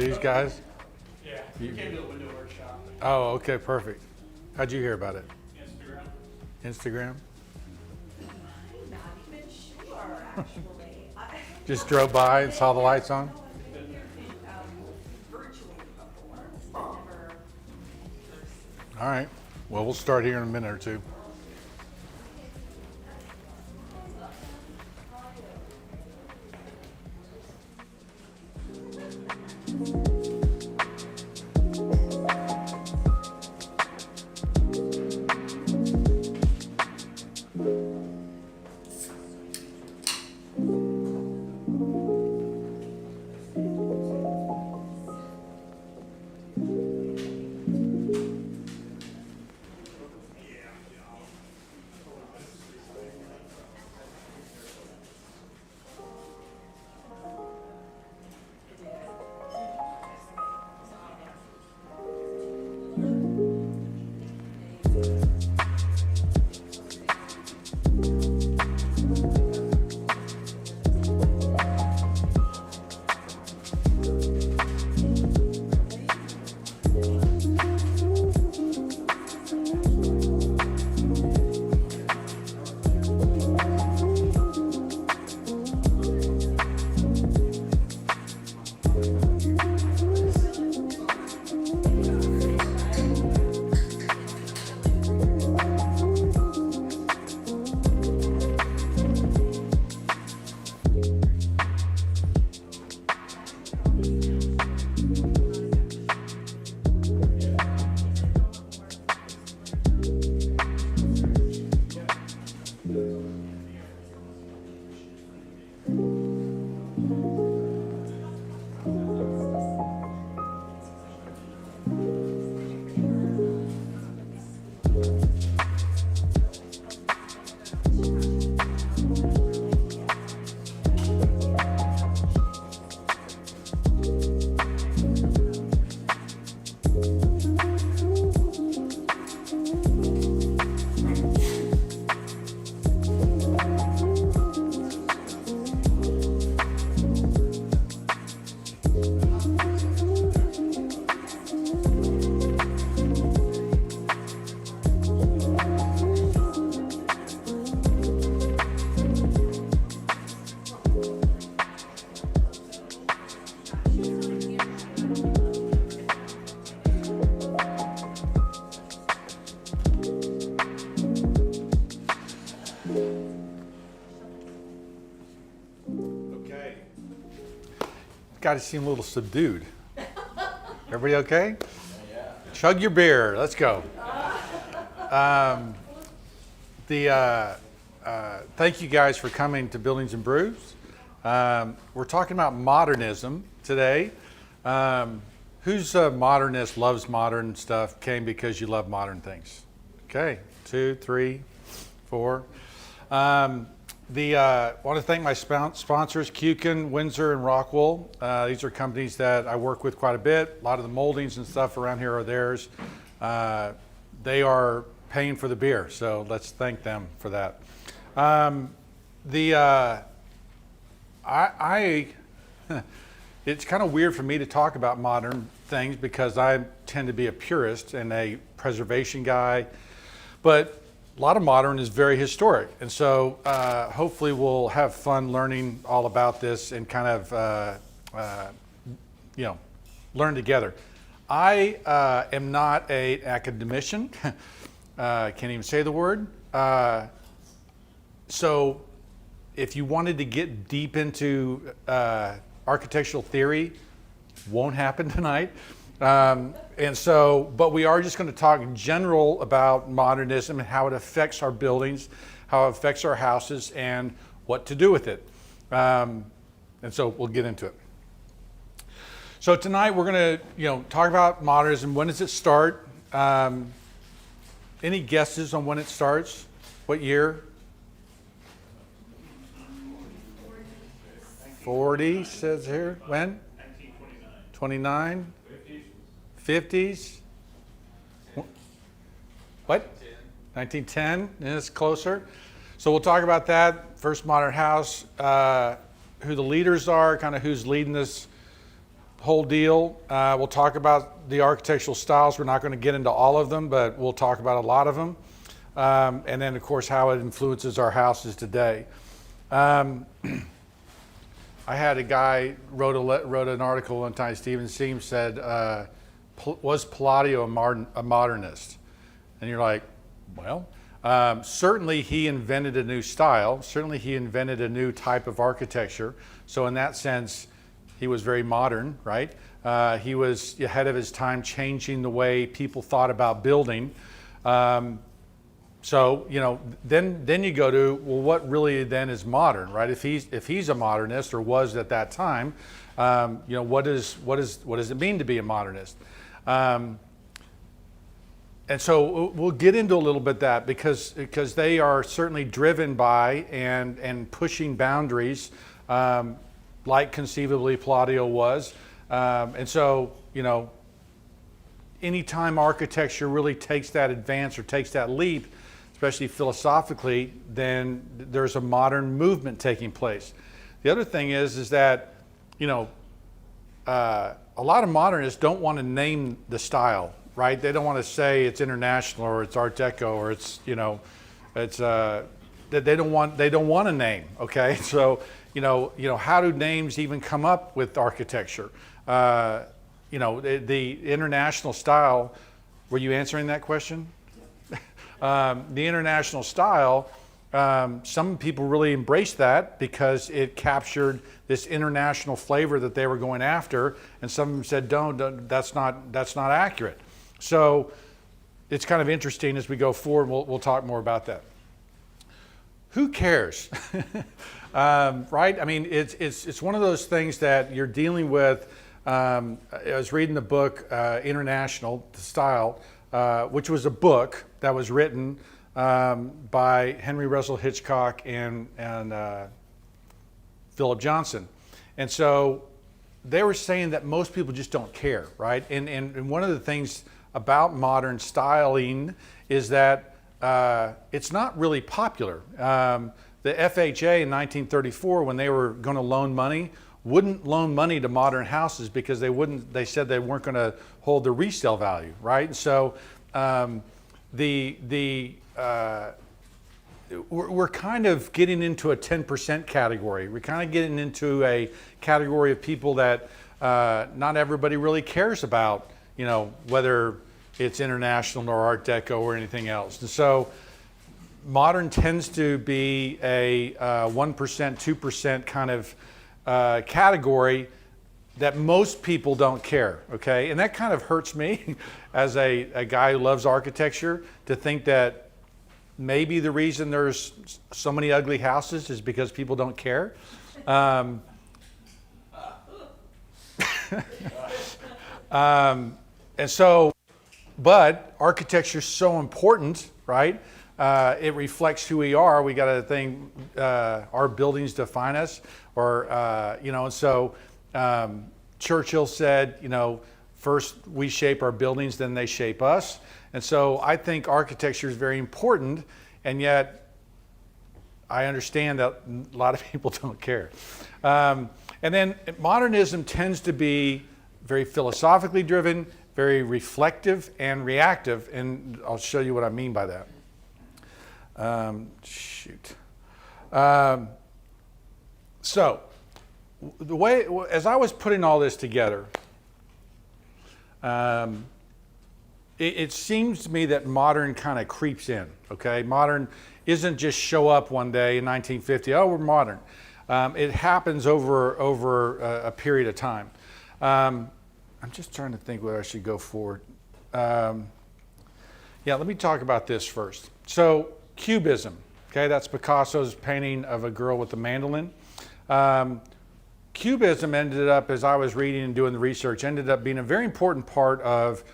These guys? Yeah, we came to the window workshop. Oh, okay, perfect. How'd you hear about it? Instagram. Instagram? I'm not even sure, actually. Just drove by and saw the lights on? I've been here virtually before, never in person. All right. Well, we'll start here in a minute or two. Guys seem a little subdued. Everybody okay? Yeah. Chug your beer. Let's go. Thank you guys for coming to Buildings and Brews. We're talking about modernism today. Who's a modernist, loves modern stuff, came because you love modern things? Okay, 2, 3, 4. I want to thank my sponsors, Kukin, Windsor, and Rockwool. These are companies that I work with quite a bit. A lot of the moldings and stuff around here are theirs. They are paying for the beer, so let's thank them for that. It's kind of weird for me to talk about modern things because I tend to be a purist and a preservation guy, but a lot of modern is very historic, and so hopefully we'll have fun learning all about this and kind of learn together. I am not an academician. Can't even say the word. So if you wanted to get deep into architectural theory, won't happen tonight. But we are just going to talk in general about modernism and how it affects our buildings, how it affects our houses, and what to do with it. And so we'll get into it. So tonight we're going to, talk about modernism. When does it start? Any guesses on when it starts? What year? 40 says here. When? 29. 50s. What? 1910. It's closer. So we'll talk about that. First modern house, who the leaders are, kind of who's leading this whole deal. We'll talk about the architectural styles. We're not going to get into all of them, but we'll talk about a lot of them. And then, of course, how it influences our houses today. I had a guy wrote an article one time. Stephen Seams said, "Was Palladio a modernist?" And you're like, well, certainly he invented a new style. Certainly he invented a new type of architecture. So in that sense, he was very modern, right? He was ahead of his time, changing the way people thought about building. So, you know, then you go to, well, what really then is modern, right? If he's a modernist, or was at that time, you know, what does it mean to be a modernist? And so we'll get into a little bit that because they are certainly driven by and pushing boundaries, like conceivably Palladio was. And so, you know, anytime architecture really takes that advance or takes that leap, especially philosophically, then there's a modern movement taking place. The other thing is that, you know, a lot of modernists don't want to name the style, right? They don't want to say it's international or it's Art Deco or it's, you know, it's they don't want a name. Okay, so you know, how do names even come up with architecture? You know, the international style. Were you answering that question? The international style, some people really embraced that because it captured this international flavor that they were going after, and some of them said, "Don't that's not accurate." So it's kind of interesting as we go forward. We'll talk more about that. Who cares, right? I mean, it's one of those things that you're dealing with. I was reading the book International Style, which was a book that was written by Henry Russell Hitchcock and Philip Johnson. And so they were saying that most people just don't care, right? And one of the things about modern styling is that it's not really popular. The FHA in 1934, when they were going to loan money, wouldn't loan money to modern houses because they said they weren't going to hold the resale value, right? And so we're kind of getting into a 10% category. We're kind of getting into a category of people that not everybody really cares about, you know, whether it's international or Art Deco or anything else. And so modern tends to be a 1%, 2% kind of category that most people don't care, okay? And that kind of hurts me as a guy who loves architecture to think that maybe the reason there's so many ugly houses is because people don't care. And so, but architecture's so important, right? It reflects who we are. We got to think our buildings define us, or you know. And so Churchill said, you know, first we shape our buildings, then they shape us. And so I think architecture is very important, and yet I understand that a lot of people don't care. And then modernism tends to be very philosophically driven, very reflective and reactive, and I'll show you what I mean by that. So the way, as I was putting all this together, it seems to me that modern kind of creeps in, okay? Modern isn't just show up one day in 1950, oh, we're modern. It happens over a period of time. I'm just trying to think where I should go forward. Yeah, let me talk about this first. So Cubism, okay, that's Picasso's painting of a girl with a mandolin. Cubism ended up, as I was reading and doing the research, ended up being a very important part of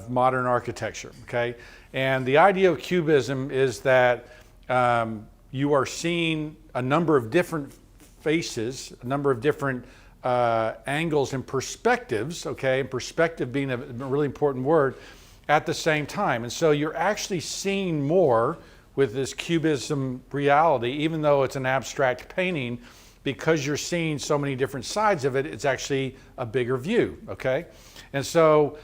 modern architecture, okay? And the idea of Cubism is that you are seeing a number of different faces, a number of different angles and perspectives, okay? And perspective being a really important word at the same time. And so you're actually seeing more with this Cubism reality, even though it's an abstract painting, because you're seeing so many different sides of it, it's actually a bigger view, okay? And so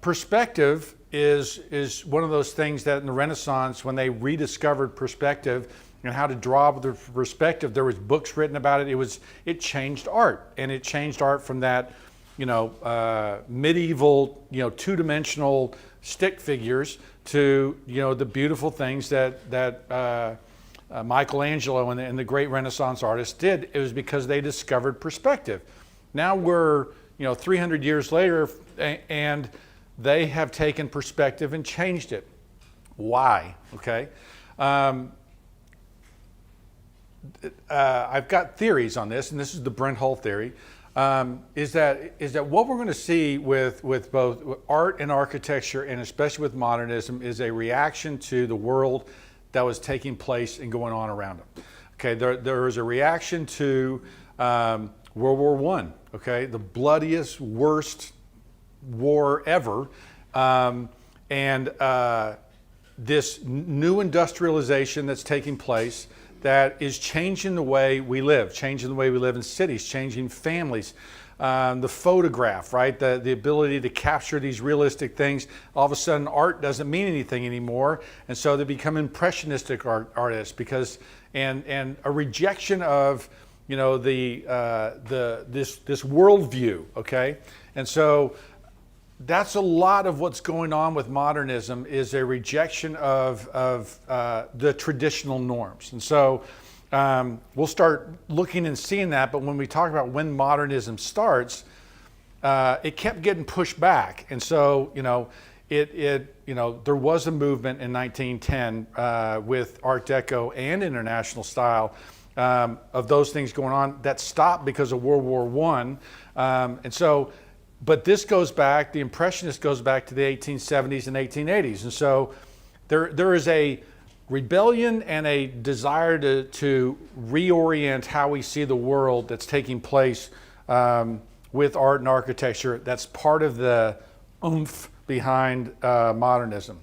perspective is one of those things that in the Renaissance, when they rediscovered perspective and how to draw with the perspective, there was books written about it. It changed art, and it changed art from that, medieval, two-dimensional stick figures to, the beautiful things that Michelangelo and the great Renaissance artists did. It was because they discovered perspective. Now we're, 300 years later, and they have taken perspective and changed it. Why? Okay. I've got theories on this, and this is the Brent Hull theory. Is that what we're going to see with both art and architecture, and especially with modernism, is a reaction to the world that was taking place and going on around them. Okay, there is a reaction to World War I. Okay, the bloodiest, worst war ever, and this new industrialization that's taking place that is changing the way we live, changing the way we live in cities, changing families. The photograph, right? The ability to capture these realistic things. All of a sudden, art doesn't mean anything anymore, and so they become impressionistic artists and a rejection of this worldview. Okay, and so that's a lot of what's going on with modernism, is a rejection of the traditional norms. And so we'll start looking and seeing that, but when we talk about when modernism starts, it kept getting pushed back. And so, there was a movement in 1910 with Art Deco and International Style of those things going on that stopped because of World War I. But this goes back, the Impressionist goes back to the 1870s and 1880s. And so there is a rebellion and a desire to reorient how we see the world that's taking place with art and architecture. That's part of the oomph behind modernism.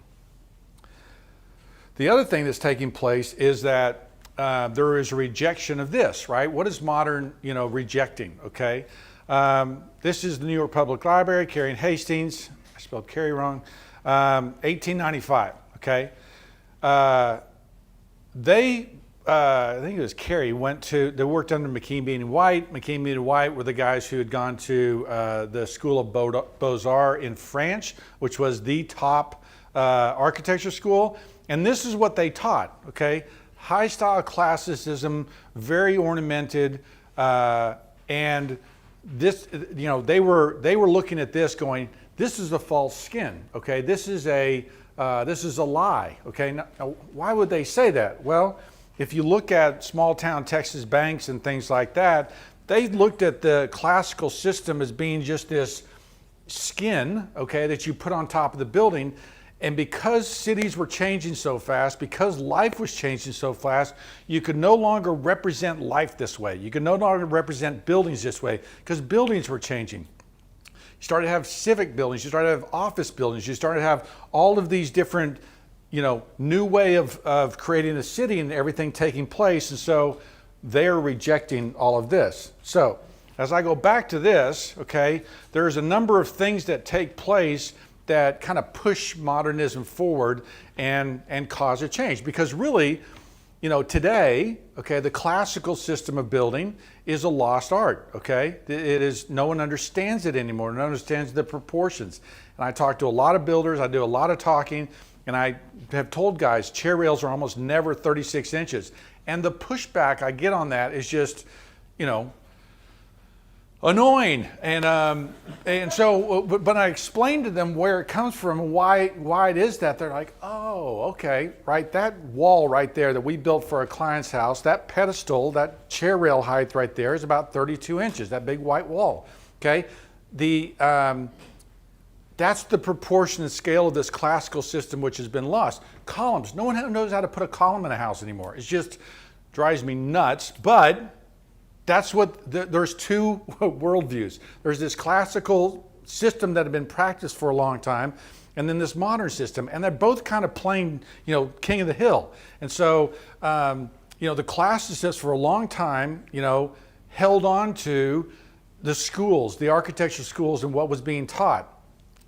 The other thing that's taking place is that there is a rejection of this, right? What is modern, rejecting, okay? This is the New York Public Library, Carey and Hastings. I spelled Carey wrong. 1895, okay? I think it was Carey, they worked under McKean and White. McKean and White were the guys who had gone to the School of Beaux-Arts in France, which was the top architecture school. And this is what they taught, okay? High style classicism, very ornamented, and this, they were looking at this going, this is a false skin, okay? This is a lie, okay? Now, why would they say that? Well, if you look at small town Texas banks and things like that, they looked at the classical system as being just this skin, okay, that you put on top of the building. And because cities were changing so fast, because life was changing so fast, you could no longer represent life this way. You could no longer represent buildings this way because buildings were changing. You started to have civic buildings, you started to have office buildings, you started to have all of these different, new way of creating a city and everything taking place. And so they're rejecting all of this. So as I go back to this, okay, there's a number of things that take place that kind of push modernism forward and cause a change. Because really, today, okay, the classical system of building is a lost art, okay? No one understands it anymore. No one understands the proportions. And I talk to a lot of builders, I do a lot of talking, and I have told guys chair rails are almost never 36 inches. And the pushback I get on that is just, annoying. And so, but I explained to them where it comes from and why it is that. They're like, oh, okay, right, that wall right there that we built for a client's house, that pedestal, that chair rail height right there is about 32 inches, that big white wall, okay? That's the proportion and scale of this classical system which has been lost. Columns, no one knows how to put a column in a house anymore. It just drives me nuts, but that's there's two worldviews. There's this classical system that had been practiced for a long time, and then this modern system, and they're both kind of playing, king of the hill. And so the classicists for a long time, held on to the schools, the architecture schools, and what was being taught.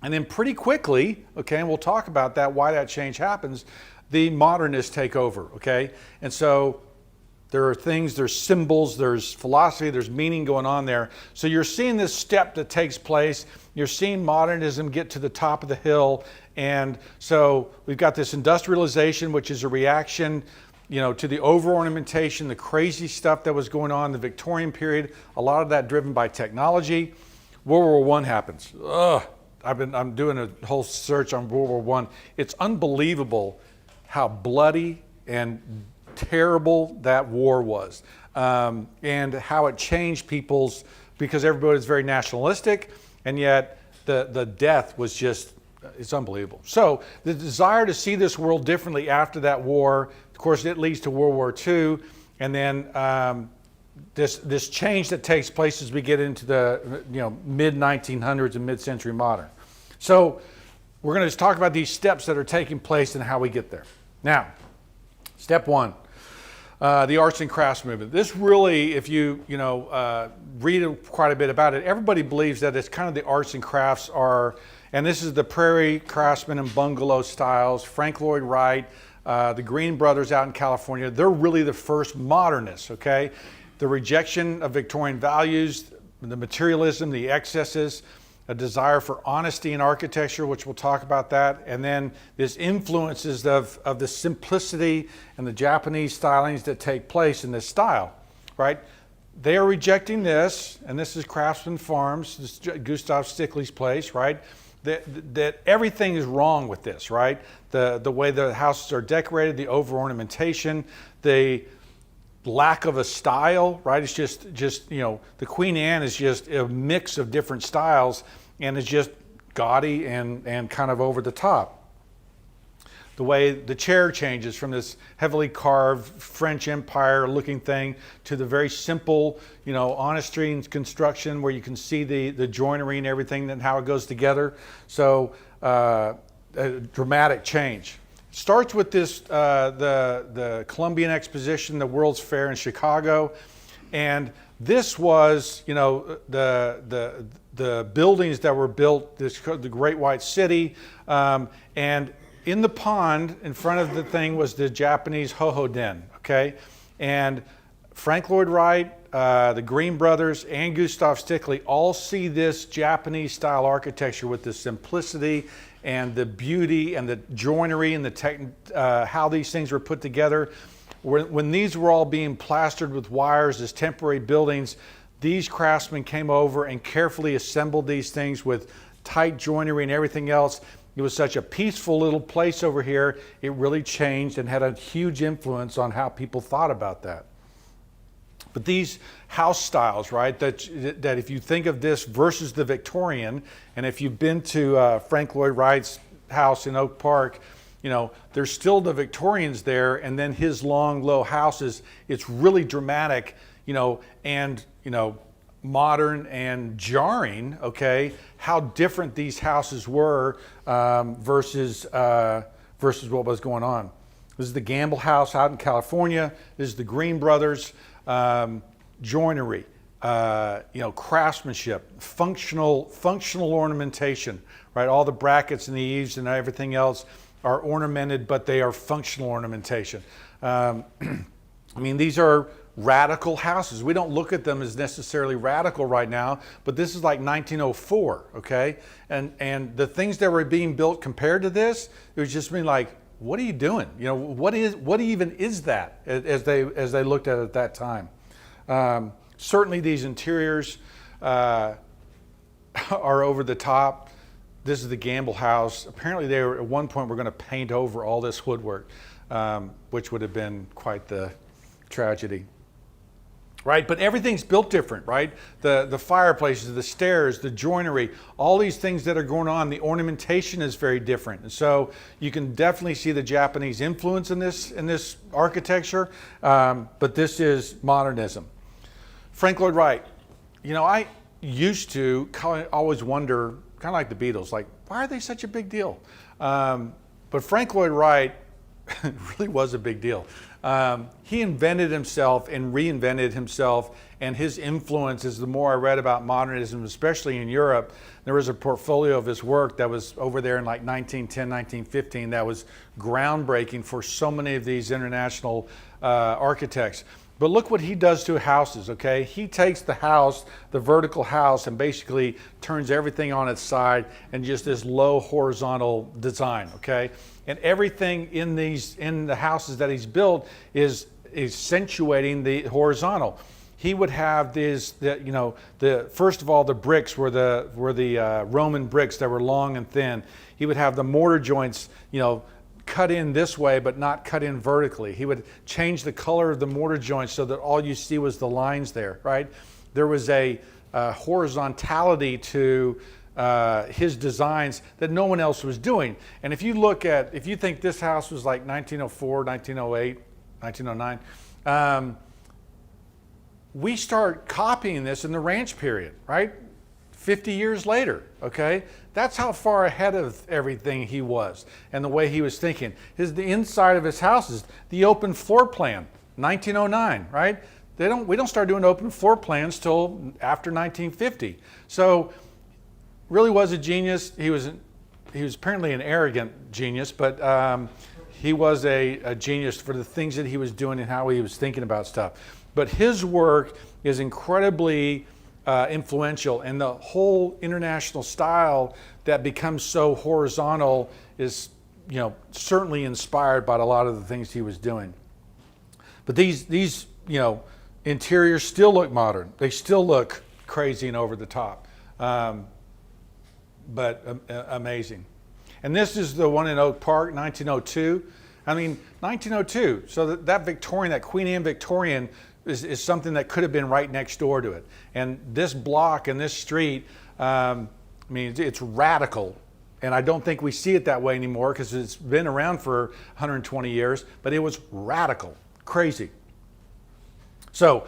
And then pretty quickly, okay, and we'll talk about that, why that change happens, the modernists take over, okay? And so there are things, there's symbols, there's philosophy, there's meaning going on there. So you're seeing this step that takes place. You're seeing modernism get to the top of the hill. And so we've got this industrialization, which is a reaction, to the over-ornamentation, the crazy stuff that was going on in the Victorian period, a lot of that driven by technology. World War I happens. I'm doing a whole search on World War I. It's unbelievable how bloody and terrible that war was, and how it changed because everybody was very nationalistic, and yet the death was just, it's unbelievable. So the desire to see this world differently after that war, of course, it leads to World War II, and then this change that takes place as we get into the mid 1900s and mid-century modern. So we're going to just talk about these steps that are taking place and how we get there. Now, step one, the arts and crafts movement. This really, if you read quite a bit about it, everybody believes that it's kind of the arts and crafts are, and this is the prairie craftsman and bungalow styles, Frank Lloyd Wright, the Green brothers out in California. They're really the first modernists, okay? The rejection of Victorian values, the materialism, the excesses, a desire for honesty in architecture, which we'll talk about that, and then this influences of the simplicity and the Japanese stylings that take place in this style, right? They are rejecting this, and this is Craftsman Farms, this is Gustav Stickley's place, right? That everything is wrong with this, right? The way the houses are decorated, the over-ornamentation, the lack of a style, right? It's just the Queen Anne is just a mix of different styles, and it's just gaudy and kind of over the top. The way the chair changes from this heavily carved French Empire looking thing to the very simple, honestry and construction where you can see the joinery and everything and how it goes together. So a dramatic change. Starts with this, the Columbian Exposition, the World's Fair in Chicago, and this was, the buildings that were built, the Great White City, and in the pond in front of the thing was the Japanese ho-ho den, okay? And Frank Lloyd Wright, the Green brothers, and Gustav Stickley all see this Japanese style architecture with the simplicity and the beauty and the joinery and the how these things were put together. When these were all being plastered with wires as temporary buildings, these craftsmen came over and carefully assembled these things with tight joinery and everything else. It was such a peaceful little place over here. It really changed and had a huge influence on how people thought about that. But these house styles, right, that if you think of this versus the Victorian, and if you've been to Frank Lloyd Wright's house in Oak Park, there's still the Victorians there, and then his long, low houses. It's really dramatic, and, modern and jarring, okay, how different these houses were versus what was going on. This is the Gamble House out in California. This is the Green brothers. Joinery, craftsmanship, functional ornamentation, right? All the brackets and the eaves and everything else are ornamented, but they are functional ornamentation. These are radical houses. We don't look at them as necessarily radical right now, but this is like 1904, okay? And the things that were being built compared to this, it was just being like, what are you doing? What even is that? As they looked at it at that time. Certainly these interiors are over the top. This is the Gamble House. Apparently they were at one point were going to paint over all this woodwork, which would have been quite the tragedy. Right, but everything's built different, right? The fireplaces, the stairs, the joinery, all these things that are going on, the ornamentation is very different. And so you can definitely see the Japanese influence in this architecture, but this is modernism. Frank Lloyd Wright, I used to always wonder, kind of like the Beatles, like, why are they such a big deal? But Frank Lloyd Wright really was a big deal. He invented himself and reinvented himself, and his influences, the more I read about modernism, especially in Europe, there was a portfolio of his work that was over there in like 1910, 1915 that was groundbreaking for so many of these international architects. But look what he does to houses, okay? He takes the house, the vertical house, and basically turns everything on its side and just this low horizontal design, okay? And everything in the houses that he's built is accentuating the horizontal. He would have first of all, the bricks were the Roman bricks that were long and thin. He would have the mortar joints, cut in this way, but not cut in vertically. He would change the color of the mortar joints so that all you see was the lines there, right? There was a horizontality to his designs that no one else was doing. And if you think this house was like 1904, 1908, 1909, we start copying this in the ranch period, right? 50 years later, okay? That's how far ahead of everything he was and the way he was thinking. The inside of his house is the open floor plan, 1909, right? We don't start doing open floor plans till after 1950. So really was a genius. He was apparently an arrogant genius, but he was a genius for the things that he was doing and how he was thinking about stuff. But his work is incredibly influential, and the whole international style that becomes so horizontal is, certainly inspired by a lot of the things he was doing. But these interiors still look modern. They still look crazy and over the top, but amazing. And this is the one in Oak Park, 1902. I mean, 1902. So that Victorian, that Queen Anne Victorian, is something that could have been right next door to it. And this block and this street, it's radical. And I don't think we see it that way anymore because it's been around for 120 years, but it was radical, crazy. So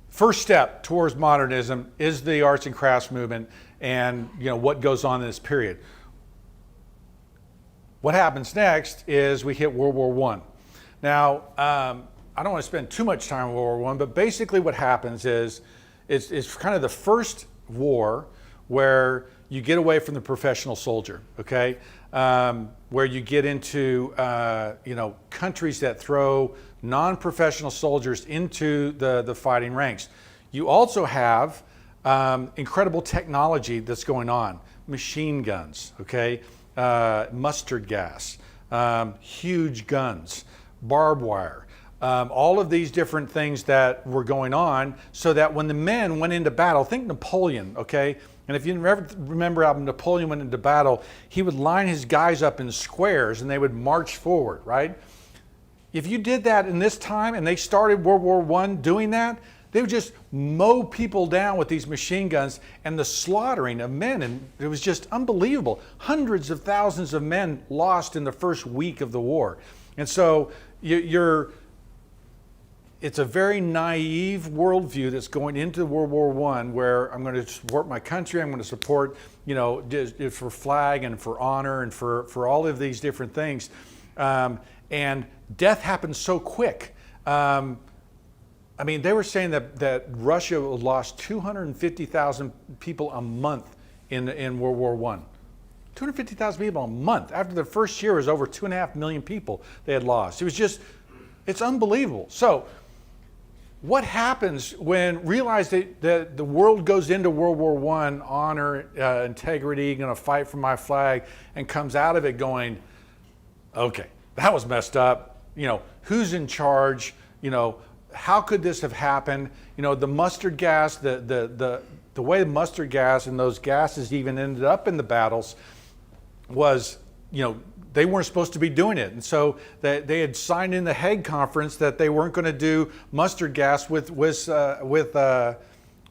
first step towards modernism is the arts and crafts movement and what goes on in this period. What happens next is we hit World War I. Now, I don't want to spend too much time on World War I, but basically what happens is it's kind of the first war where you get away from the professional soldier, okay? Where you get into countries that throw non-professional soldiers into the fighting ranks. You also have incredible technology that's going on. Machine guns, okay? Mustard gas, huge guns, barbed wire. All of these different things that were going on so that when the men went into battle, think Napoleon, okay? And if you remember how Napoleon went into battle, he would line his guys up in squares and they would march forward, right? If you did that in this time and they started World War I doing that, they would just mow people down with these machine guns and the slaughtering of men. And it was just unbelievable. Hundreds of thousands of men lost in the first week of the war. And so it's a very naive worldview that's going into World War I, where I'm going to support my country, I'm going to support, for flag and for honor and for all of these different things. And death happens so quick. They were saying that Russia lost 250,000 people a month in World War I. 250,000 people a month. After the first year, it was over 2.5 million people they had lost. It's unbelievable. So, what happens when realize that the world goes into World War I, honor, integrity, going to fight for my flag, and comes out of it going, okay, that was messed up. Who's in charge? How could this have happened? The mustard gas, the way the mustard gas and those gases even ended up in the battles was, they weren't supposed to be doing it. And so they had signed in the Hague Conference that they weren't going to do mustard gas with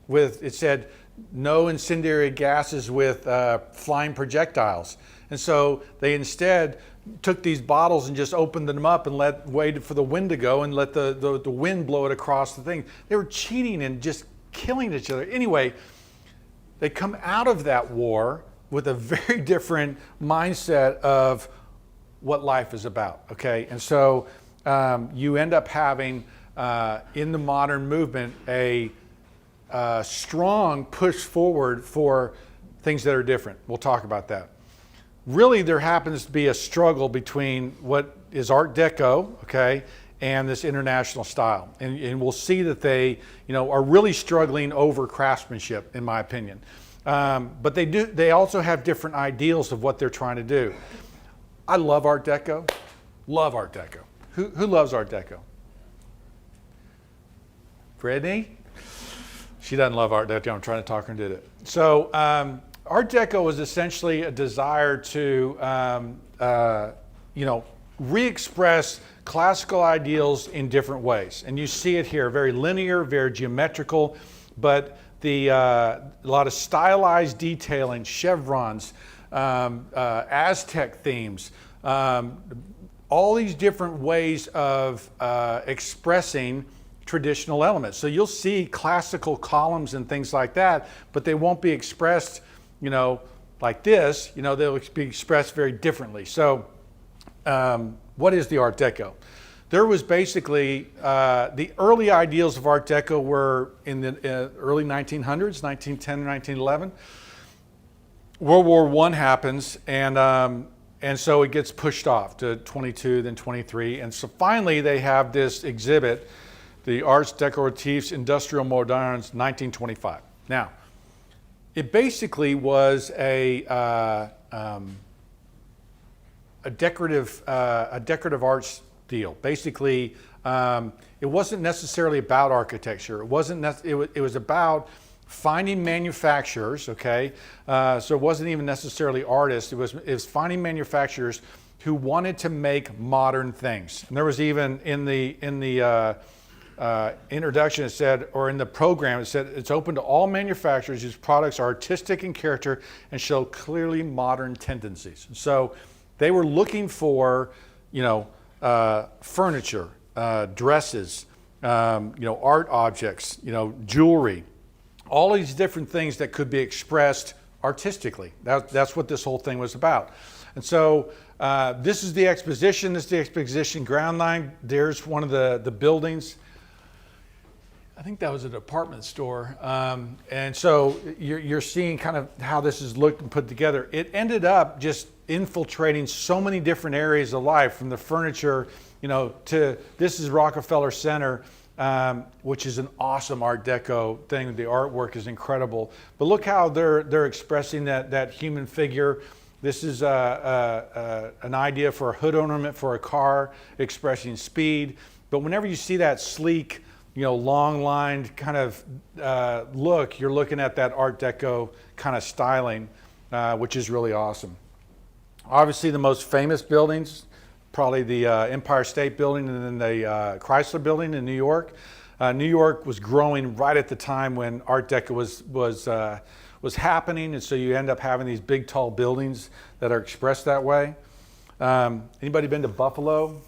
it said no incendiary gases with flying projectiles. And so they instead took these bottles and just opened them up and waited for the wind to go and let the wind blow it across the thing. They were cheating and just killing each other. Anyway, they come out of that war with a very different mindset of what life is about, okay? And so you end up having, in the modern movement, a strong push forward for things that are different. We'll talk about that. Really, there happens to be a struggle between what is Art Deco, okay, and this international style. And we'll see that they, are really struggling over craftsmanship, in my opinion. But they also have different ideals of what they're trying to do. I love Art Deco. Love Art Deco. Who loves Art Deco? Brittany? She doesn't love Art Deco. I'm trying to talk her into it. So Art Deco was essentially a desire to, re-express classical ideals in different ways. And you see it here, very linear, very geometrical, but a lot of stylized detailing, chevrons, Aztec themes, all these different ways of expressing traditional elements. So you'll see classical columns and things like that, but they won't be expressed, like this. They'll be expressed very differently. So what is the Art Deco? There was basically, the early ideals of Art Deco were in the early 1900s, 1910 or 1911. World War I happens, and so it gets pushed off to 22, then 23. And so finally they have this exhibit, the Arts Décoratifs Industriels Modernes, 1925. Now, it basically was a decorative arts deal. Basically, it wasn't necessarily about architecture. It was about finding manufacturers. Okay, so it wasn't even necessarily artists. It was finding manufacturers who wanted to make modern things. And there was even in the introduction it said, or in the program it said, it's open to all manufacturers whose products are artistic in character and show clearly modern tendencies. So they were looking for, furniture, dresses, art objects, jewelry, all these different things that could be expressed artistically. That's what this whole thing was about. And so this is the exposition. This is the exposition ground line. There's one of the buildings. I think that was a department store. And so you're seeing kind of how this is looked and put together. It ended up just infiltrating so many different areas of life, from the furniture, to this is Rockefeller Center, which is an awesome Art Deco thing. The artwork is incredible. But look how they're expressing that human figure. This is an idea for a hood ornament for a car, expressing speed. But whenever you see that sleek, long lined kind of look, you're looking at that Art Deco kind of styling, which is really awesome. Obviously the most famous buildings, probably the Empire State Building and then the Chrysler Building in New York. New York was growing right at the time when Art Deco was happening, and so you end up having these big tall buildings that are expressed that way. Anybody been to Buffalo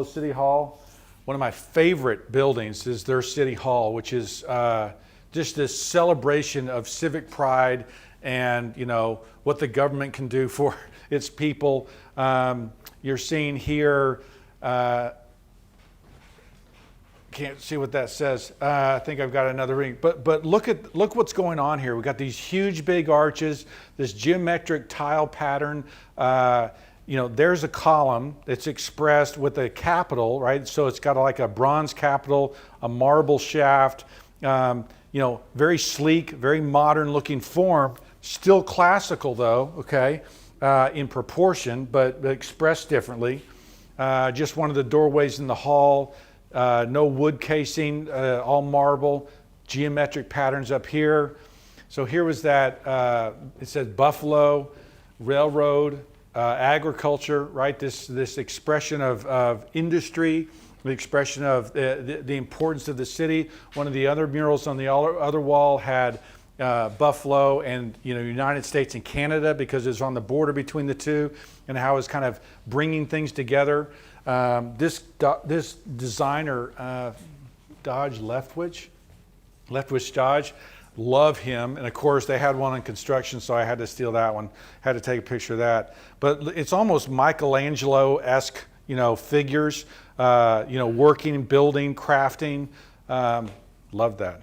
City Hall? One of my favorite buildings is their City Hall, which is just this celebration of civic pride and what the government can do for its people. You're seeing here, can't see what that says. I think I've got another ring, but look what's going on here. We've got these huge big arches, this geometric tile pattern. There's a column that's expressed with a capital, right? So it's got like a bronze capital, a marble shaft, very sleek, very modern looking form, still classical though, okay, in proportion, but expressed differently. Just one of the doorways in the hall, no wood casing, all marble, geometric patterns up here. So here was that, it says Buffalo, railroad, agriculture, right? This expression of industry, the expression of the importance of the city. One of the other murals on the other wall had Buffalo and United States and Canada, because it's on the border between the two, and how it's kind of bringing things together. This designer, Dodge Leftwich Dodge, Love him. And of course, they had one in construction, so I had to steal that one. Had to take a picture of that. But it's almost Michelangelo-esque, figures, working, building, crafting. Love that.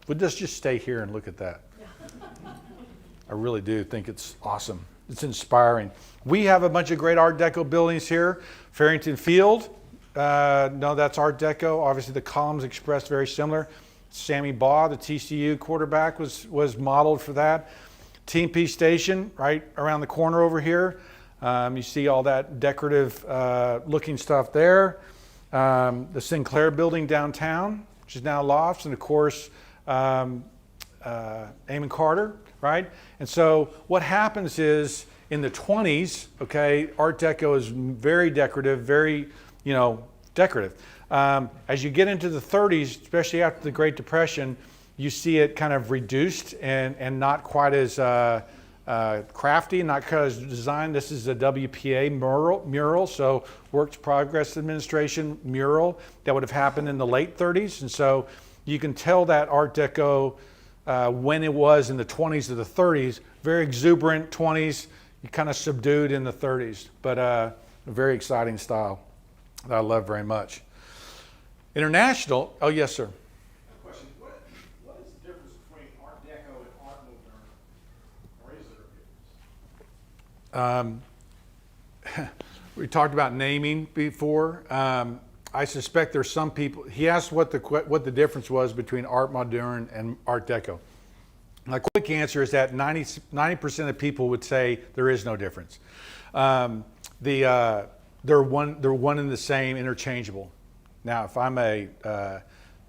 We'll just stay here and look at that. I really do think it's awesome. It's inspiring. We have a bunch of great Art Deco buildings here. Farrington Field, no, that's Art Deco. Obviously, the columns expressed very similar. Sammy Baugh, the TCU quarterback, was modeled for that. T&P Station, right around the corner over here. You see all that decorative looking stuff there. The Sinclair building downtown, which is now Lofts, and of course, Amon Carter, right? And so what happens is in the 20s, okay, Art Deco is very decorative, very, decorative. As you get into the 30s, especially after the Great Depression, you see it kind of reduced and not quite as crafty, not quite as designed. This is a WPA mural, so Works Progress Administration mural that would have happened in the late 30s. And so you can tell that Art Deco, when it was in the 20s to the 30s, very exuberant 20s, you kind of subdued in the 30s, but a very exciting style that I love very much. International, oh yes, sir. Question, what is the difference between Art Deco and Art Moderne? Or is there a difference? We talked about naming before. I suspect there's some people, he asked what the difference was between Art Moderne and Art Deco. My quick answer is that 90% of people would say there is no difference. They're one and the same, interchangeable. Now, if I'm a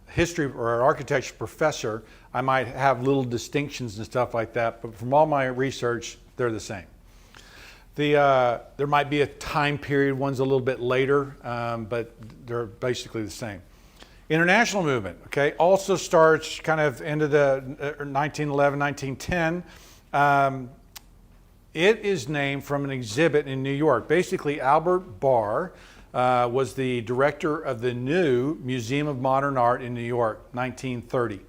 history or an architecture professor, I might have little distinctions and stuff like that, but from all my research, they're the same. There might be a time period, one's a little bit later, but they're basically the same. International movement, okay, also starts kind of into the 1911, 1910. It is named from an exhibit in New York. Basically, Albert Barr was the director of the new Museum of Modern Art in New York, 1930.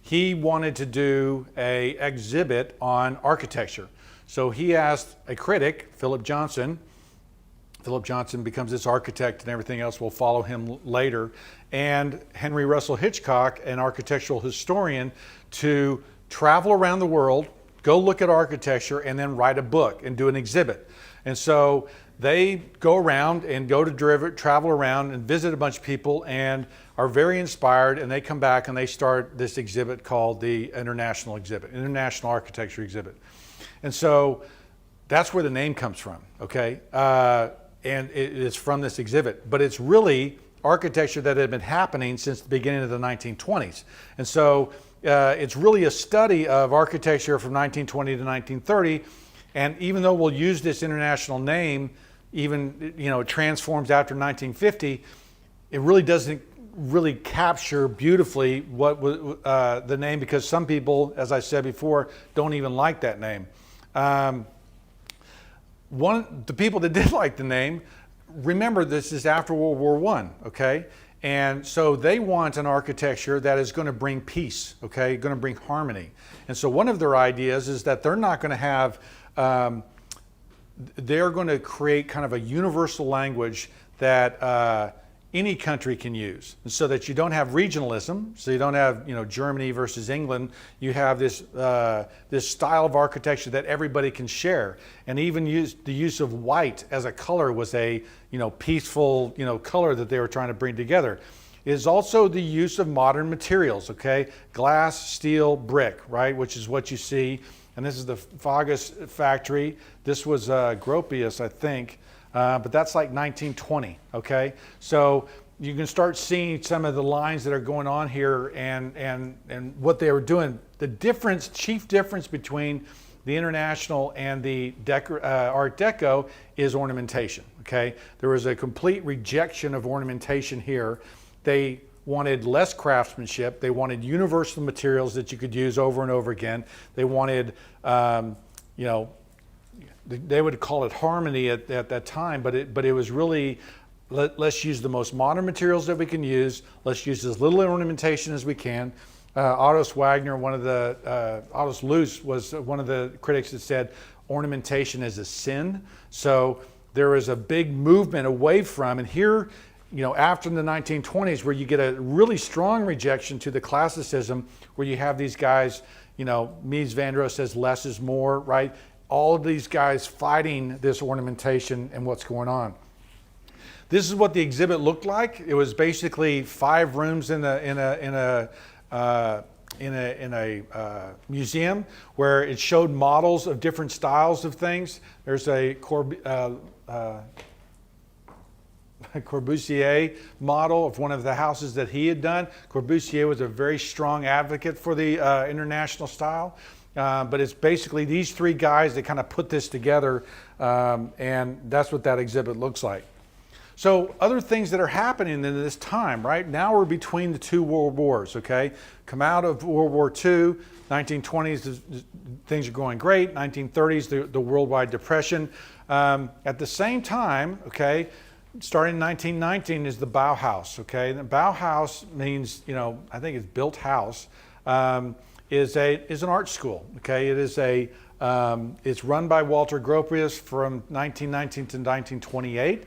He wanted to do an exhibit on architecture. So he asked a critic, Philip Johnson. Philip Johnson becomes this architect and everything else will follow him later. And Henry Russell Hitchcock, an architectural historian, to travel around the world, go look at architecture, and then write a book and do an exhibit. And so they go around and travel around and visit a bunch of people and are very inspired, and they come back and they start this exhibit called the International Architecture Exhibit. And so that's where the name comes from, okay? And it is from this exhibit, but it's really architecture that had been happening since the beginning of the 1920s. And so it's really a study of architecture from 1920 to 1930. And even though we'll use this international name, even, it transforms after 1950, it really doesn't really capture beautifully what was the name, because some people, as I said before, don't even like that name. The people that did like the name, remember this is after World War I, okay? And so they want an architecture that is going to bring peace, okay? Going to bring harmony. And so one of their ideas is that they're not going to have, they're going to create kind of a universal language that any country can use, and so that you don't have regionalism. So you don't have, Germany versus England. You have this this style of architecture that everybody can share, and even the use of white as a color was a peaceful color that they were trying to bring together. It is also the use of modern materials, okay, glass, steel, brick, right, which is what you see. And this is the Fagus factory. This was Gropius, I think. But that's like 1920, okay? So you can start seeing some of the lines that are going on here and what they were doing. The chief difference between the International and the Art Deco is ornamentation, okay? There was a complete rejection of ornamentation here. They wanted less craftsmanship. They wanted universal materials that you could use over and over again. They wanted, they would call it harmony at that time, but it was really, let's use the most modern materials that we can use. Let's use as little ornamentation as we can. Ottos Wagner, Ottos Luce was one of the critics that said ornamentation is a sin. So there is a big movement away from, and here, after the 1920s, where you get a really strong rejection to the classicism, where you have these guys, Mies van der Rohe says less is more, right? All of these guys fighting this ornamentation and what's going on. This is what the exhibit looked like. It was basically 5 rooms in a museum where it showed models of different styles of things. There's a Corbusier model of one of the houses that he had done. Corbusier was a very strong advocate for the international style. But it's basically these 3 guys that kind of put this together, and that's what that exhibit looks like. So other things that are happening in this time, right? Now we're between the 2 world wars, okay? Come out of World War II, 1920s, things are going great. 1930s, the worldwide depression. At the same time, okay, starting in 1919 is the Bauhaus, okay? The Bauhaus means, I think it's built house, is an art school, okay? It is it's run by Walter Gropius from 1919 to 1928.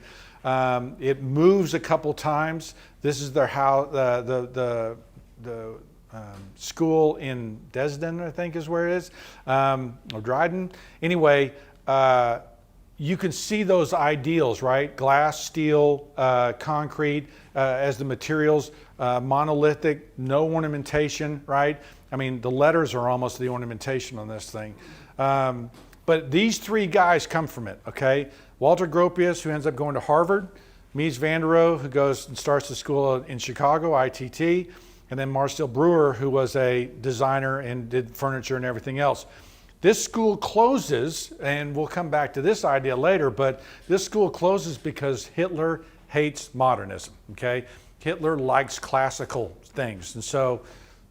It moves a couple times. This is their house, the school in Dresden, I think is where it is, or Dryden. Anyway, you can see those ideals, right? Glass, steel, concrete as the materials, monolithic, no ornamentation, right? I mean, the letters are almost the ornamentation on this thing. But these 3 guys come from it, okay? Walter Gropius, who ends up going to Harvard, Mies van der Rohe, who goes and starts the school in Chicago, ITT, and then Marcel Breuer, who was a designer and did furniture and everything else. This school closes, and we'll come back to this idea later, but this school closes because Hitler hates modernism, okay? Hitler likes classical things, and so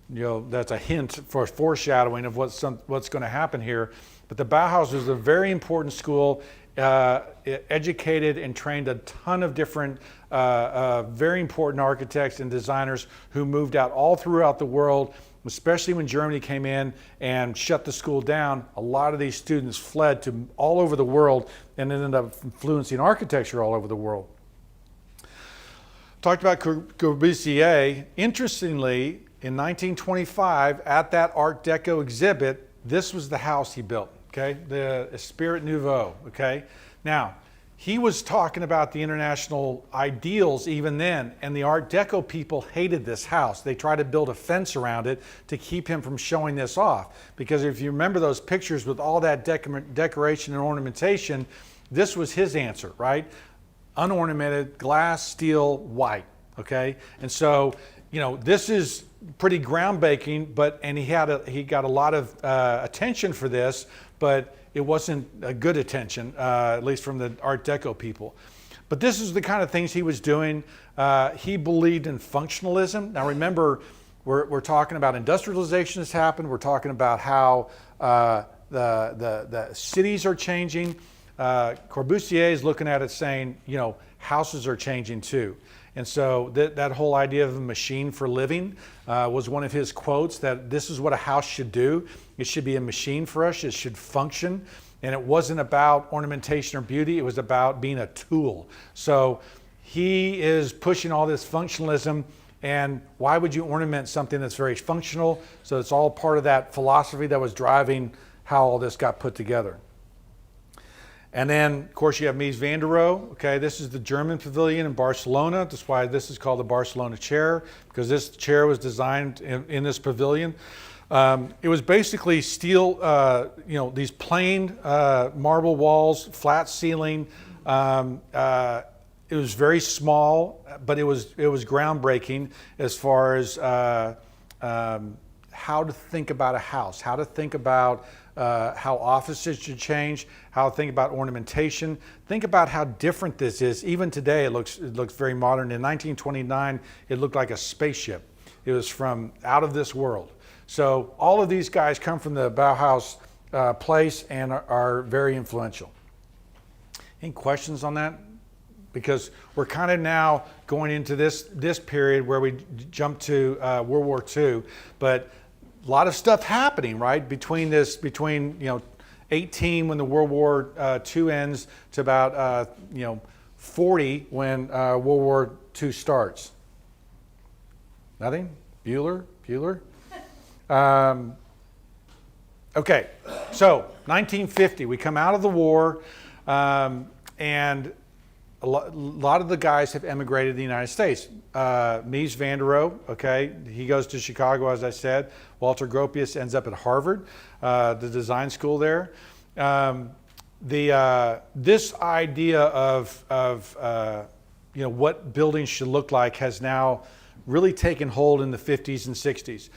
that's a hint for foreshadowing of what's going to happen here. But the Bauhaus was a very important school. It educated and trained a ton of different very important architects and designers who moved out all throughout the world, especially when Germany came in and shut the school down. A lot of these students fled to all over the world and ended up influencing architecture all over the world. Talked about Corbusier. Interestingly, in 1925, at that Art Deco exhibit, this was the house he built, okay? The Esprit Nouveau, okay? Now, he was talking about the international ideals even then, and the Art Deco people hated this house. They tried to build a fence around it to keep him from showing this off. Because if you remember those pictures with all that decoration and ornamentation, this was his answer, right? Unornamented, glass, steel, white, okay? And so, this is pretty groundbreaking, and he got a lot of attention for this, but it wasn't a good attention, at least from the Art Deco people. But this is the kind of things he was doing. He believed in functionalism. Now remember, we're talking about industrialization has happened. We're talking about how the cities are changing. Corbusier is looking at it saying, houses are changing too. And so that whole idea of a machine for living was one of his quotes, that this is what a house should do. It should be a machine for us. It should function. And it wasn't about ornamentation or beauty. It was about being a tool. So he is pushing all this functionalism. And why would you ornament something that's very functional? So it's all part of that philosophy that was driving how all this got put together. And then, of course, you have Mies van der Rohe. Okay, this is the German pavilion in Barcelona. That's why this is called the Barcelona chair, because this chair was designed in this pavilion. It was basically steel, these plain marble walls, flat ceiling. It was very small, but it was groundbreaking as far as how to think about a house, how to think about how offices should change, how to think about ornamentation. Think about how different this is. Even today, it looks very modern. In 1929, it looked like a spaceship. It was from out of this world. So all of these guys come from the Bauhaus place and are very influential. Any questions on that because we're kind of now going into this period where we jump to World War II, but a lot of stuff happening, right, between 18 when the World War II ends to about 40 when World War II starts. Nothing? Bueller? Okay, so 1950, we come out of the war, and a lot of the guys have emigrated to the United States. Mies van der Rohe, okay, he goes to Chicago, as I said. Walter Gropius ends up at Harvard, the design school there. This idea of what buildings should look like has now really taken hold in the 50s and 60s.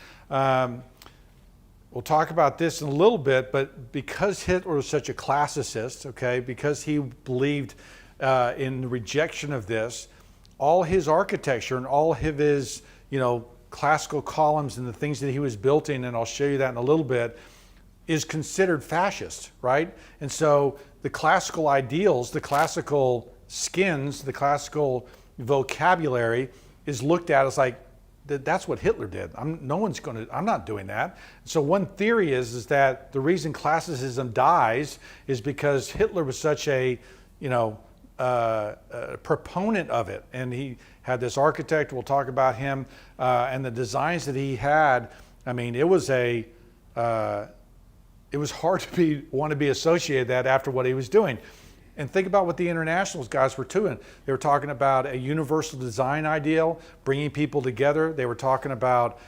We'll talk about this in a little bit, but because Hitler was such a classicist, okay, because he believed in the rejection of this, all his architecture and all of his, classical columns and the things that he was building, and I'll show you that in a little bit, is considered fascist, right? And so the classical ideals, the classical skins, the classical vocabulary is looked at as like, that's what Hitler did. I'm not doing that. So one theory is that the reason classicism dies is because Hitler was such a, proponent of it. And he had this architect, we'll talk about him, and the designs that he had. I mean, it was hard to want to be associated with that after what he was doing. And think about what the internationals guys were doing. They were talking about a universal design ideal, bringing people together. They were talking about,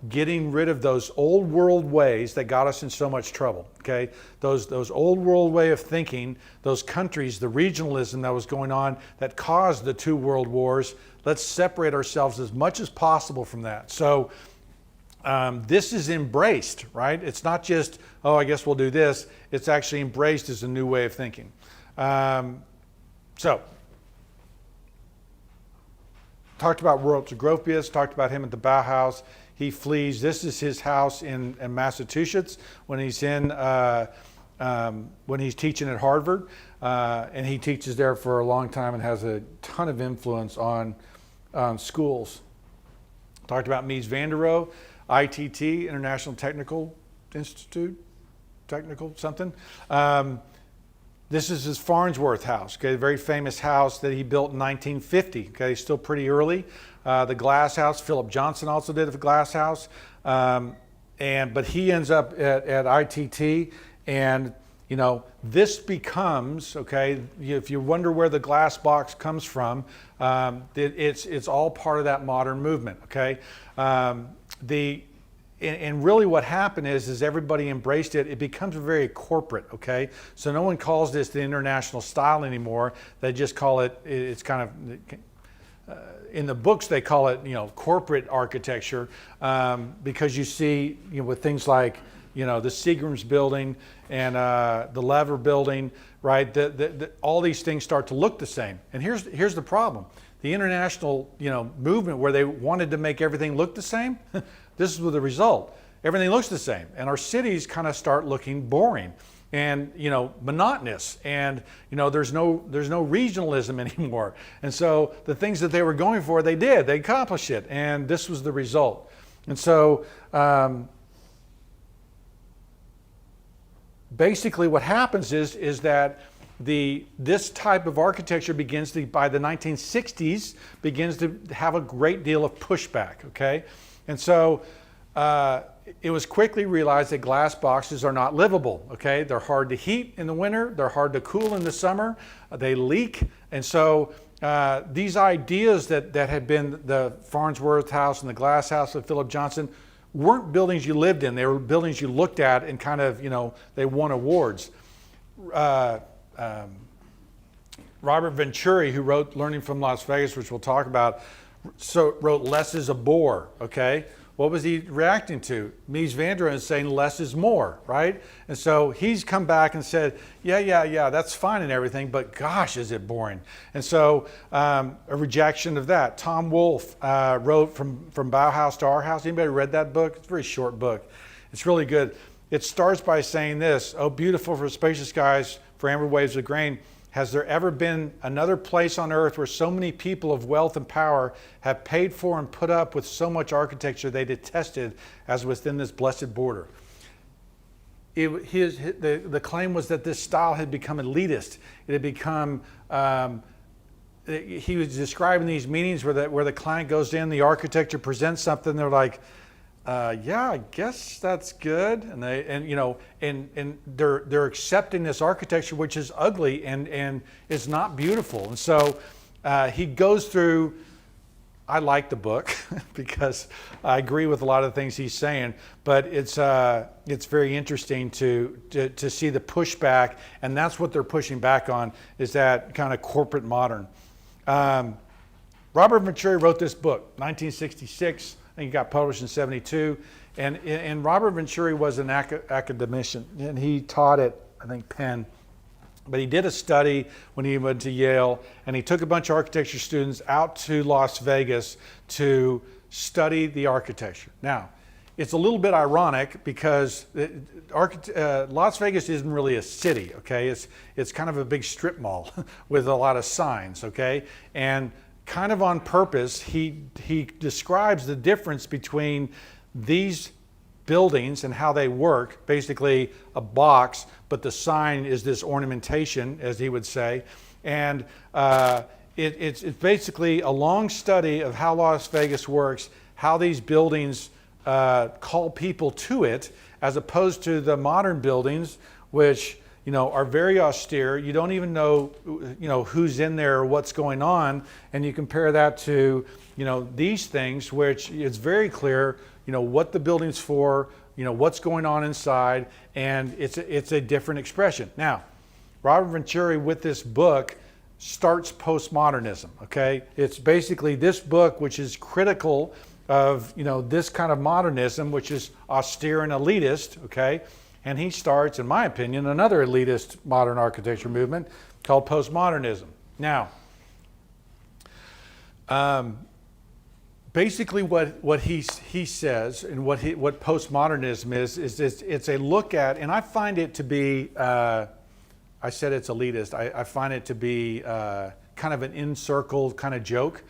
getting rid of those old world ways that got us in so much trouble. Okay, those old world way of thinking, those countries, the regionalism that was going on that caused the 2 world wars. Let's separate ourselves as much as possible from that. So this is embraced, right? It's not just, oh, I guess we'll do this. It's actually embraced as a new way of thinking. So, talked about Walter Gropius, talked about him at the Bauhaus. He flees. This is his house in Massachusetts when he's when he's teaching at Harvard, and he teaches there for a long time and has a ton of influence on schools. Talked about Mies van der Rohe. ITT, International Technical Institute, technical something. This is his Farnsworth house, okay, a very famous house that he built in 1950, okay, still pretty early. The glass house, Philip Johnson also did a glass house, but he ends up at ITT, and this becomes, okay, if you wonder where the glass box comes from, it's all part of that modern movement, okay. And really what happened is everybody embraced it. It becomes very corporate, okay? So no one calls this the international style anymore. They just call it, it's kind of, in the books they call it, corporate architecture, because you see, with things like, the Seagram's building and the Lever building, right? All these things start to look the same. And here's the problem. The international, movement where they wanted to make everything look the same, this is the result. Everything looks the same, and our cities kind of start looking boring and monotonous, and there's no regionalism anymore. And so the things that they were going for, they accomplished it, and this was the result. And so basically, what happens is that this type of architecture begins to, by the 1960s, begins to have a great deal of pushback, okay? And so it was quickly realized that glass boxes are not livable, okay? They're hard to heat in the winter, they're hard to cool in the summer, they leak. And so these ideas that had been the Farnsworth house and the glass house of Philip Johnson weren't buildings you lived in, they were buildings you looked at and kind of, they won awards. Robert Venturi, who wrote Learning from Las Vegas, which we'll talk about, wrote less is a bore, okay? What was he reacting to? Mies van der Rohe is saying less is more, right? And so he's come back and said, yeah, that's fine and everything, but gosh, is it boring. And so a rejection of that. Tom Wolfe wrote From Bauhaus to Our House. Anybody read that book? It's a very short book. It's really good. It starts by saying this: oh, beautiful for spacious skies, for amber waves of grain, has there ever been another place on earth where so many people of wealth and power have paid for and put up with so much architecture they detested as within this blessed border? The claim was that this style had become elitist. It had become, he was describing these meetings where the client goes in, the architecture presents something, they're like, yeah, I guess that's good, and they're accepting this architecture which is ugly and is not beautiful. And so he goes through. I like the book because I agree with a lot of the things he's saying, but it's very interesting to see the pushback, and that's what they're pushing back on, is that kind of corporate modern. Robert Venturi wrote this book, 1966. I think it got published in 72. And Robert Venturi was an academician, and he taught at, I think, Penn. But he did a study when he went to Yale, and he took a bunch of architecture students out to Las Vegas to study the architecture. Now, it's a little bit ironic because Las Vegas isn't really a city, okay? It's kind of a big strip mall with a lot of signs, okay? And kind of on purpose, he describes the difference between these buildings and how they work, basically a box, but the sign is this ornamentation, as he would say. And it's basically a long study of how Las Vegas works, how these buildings call people to it, as opposed to the modern buildings, which are very austere. You don't even know, who's in there or what's going on. And you compare that to, these things, which it's very clear, what the building's for, what's going on inside, and it's a different expression. Now, Robert Venturi with this book starts postmodernism, okay? It's basically this book which is critical of, this kind of modernism, which is austere and elitist, okay? And he starts, in my opinion, another elitist modern architecture movement called postmodernism. Now, basically what he says and what postmodernism is it's a look at, and I find it to be, I said it's elitist, I find it to be kind of an in-circle kind of joke.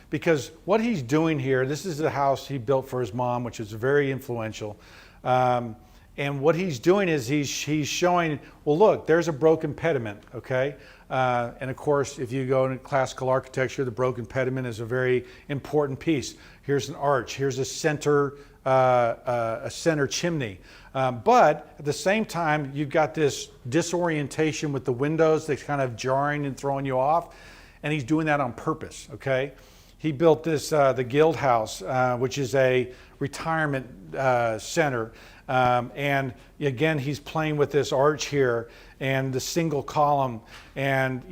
Because what he's doing here, this is the house he built for his mom, which is very influential. And what he's doing is he's showing, well, look, there's a broken pediment, okay? And of course, if you go into classical architecture, the broken pediment is a very important piece. Here's an arch, here's a center chimney. But at the same time, you've got this disorientation with the windows that's kind of jarring and throwing you off. And he's doing that on purpose, okay? He built this, the Guild House, which is a retirement center. And again, he's playing with this arch here and the single column, and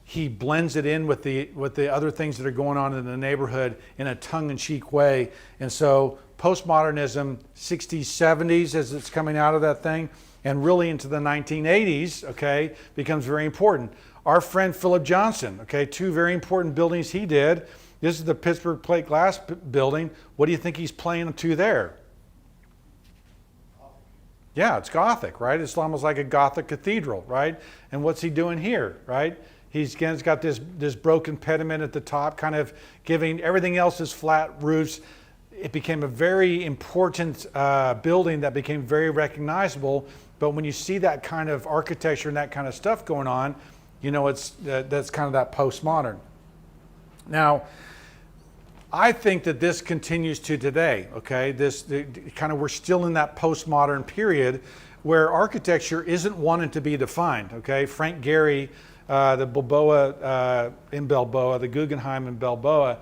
he blends it in with the other things that are going on in the neighborhood in a tongue-in-cheek way. And so postmodernism, 60s, 70s, as it's coming out of that thing, and really into the 1980s, okay, becomes very important. Our friend Philip Johnson, okay, two very important buildings he did. This is the Pittsburgh Plate Glass building. What do you think he's playing to there? Yeah, it's Gothic, right? It's almost like a Gothic cathedral, right? And what's he doing here, right? He's got this broken pediment at the top, kind of giving everything else is flat roofs. It became a very important building that became very recognizable. But when you see that kind of architecture and that kind of stuff going on, that's kind of that postmodern. Now, I think that this continues to today, okay? We're still in that postmodern period where architecture isn't wanting to be defined, okay? Frank Gehry, the Balboa in Balboa, the Guggenheim in Balboa,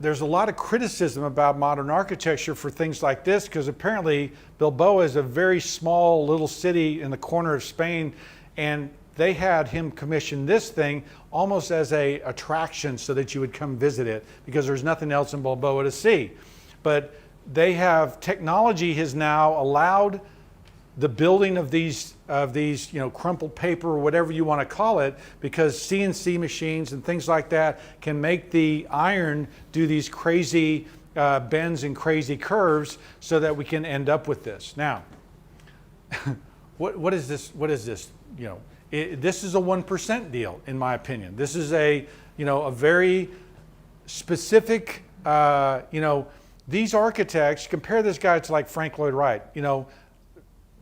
there's a lot of criticism about modern architecture for things like this, because apparently Balboa is a very small little city in the corner of Spain, and they had him commission this thing almost as a attraction so that you would come visit it, because there's nothing else in Balboa to see. But technology has now allowed the building of these crumpled paper or whatever you want to call it, because CNC machines and things like that can make the iron do these crazy bends and crazy curves so that we can end up with this. Now, what is this? What is this? this is a 1% deal, in my opinion. This is a very specific, these architects, compare this guy to like Frank Lloyd Wright.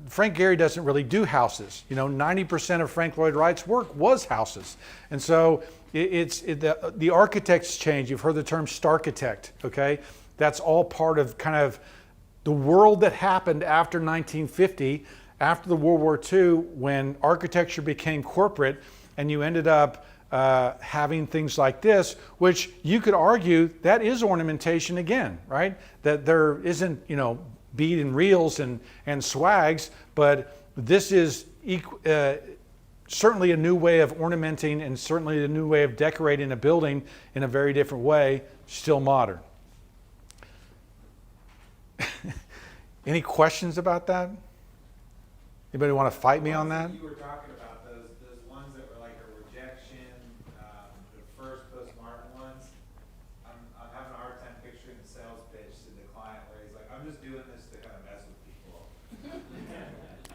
Frank Gehry doesn't really do houses. 90% of Frank Lloyd Wright's work was houses. And so the architects change. You've heard the term starchitect, okay? That's all part of kind of the world that happened after 1950, after the World War II, when architecture became corporate and you ended up having things like this, which you could argue that is ornamentation again, right? That there isn't, bead and reels and swags, but this is certainly a new way of ornamenting and certainly a new way of decorating a building in a very different way, still modern. Any questions about that? Anybody want to fight me on that? You were talking about those ones that were like a rejection, the first postmodern ones. I'm having a hard time picturing the sales pitch to the client where he's like, I'm just doing this to kind of mess with people.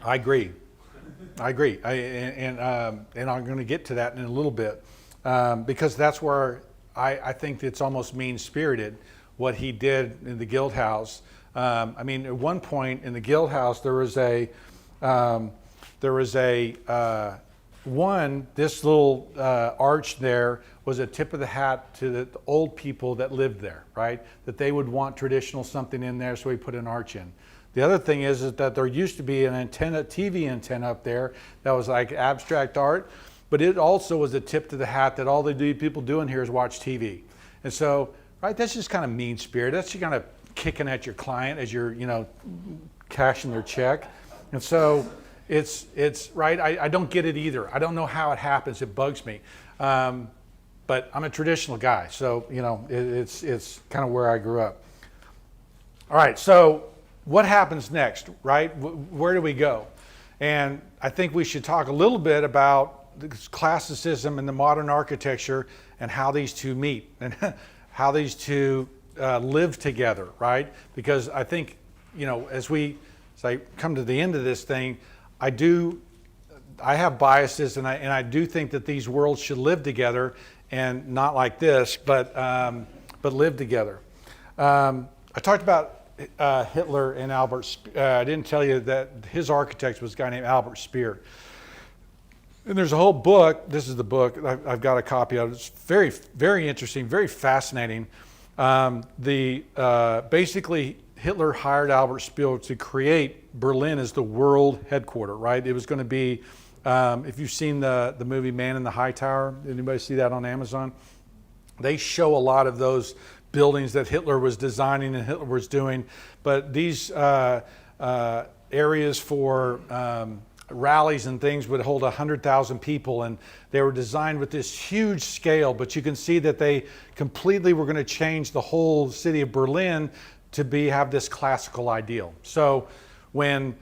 I agree. And I'm going to get to that in a little bit because that's where I think it's almost mean-spirited what he did in the Guild House. At one point in the Guild House, this little arch there was a tip of the hat to the old people that lived there, right? That they would want traditional something in there, so we put an arch in. The other thing is that there used to be an antenna, TV antenna up there that was like abstract art, but it also was a tip to the hat that all the people doing here is watch TV. And so, right, that's just kind of mean-spirited. That's just kind of kicking at your client as you're, cashing their check. And so it's right, I don't get it either. I don't know how it happens. It bugs me. But I'm a traditional guy, so, it's kind of where I grew up. All right, so what happens next, right? Where do we go? And I think we should talk a little bit about the classicism and the modern architecture and how these two meet and how these two live together, right? Because I think, as I come to the end of this thing, I have biases, and I do think that these worlds should live together, and not like this, but live together. I talked about Hitler and Albert Speer. I didn't tell you that his architect was a guy named Albert Speer. And there's a whole book. This is the book. I've got a copy of it. It's very, very interesting, very fascinating. Basically, Hitler hired Albert Speer to create Berlin as the world headquarters, right? It was going to be, if you've seen the movie Man in the High Tower, anybody see that on Amazon? They show a lot of those buildings that Hitler was designing and Hitler was doing, but these areas for rallies and things would hold 100,000 people, and they were designed with this huge scale, but you can see that they completely were going to change the whole city of Berlin to have this classical ideal. So when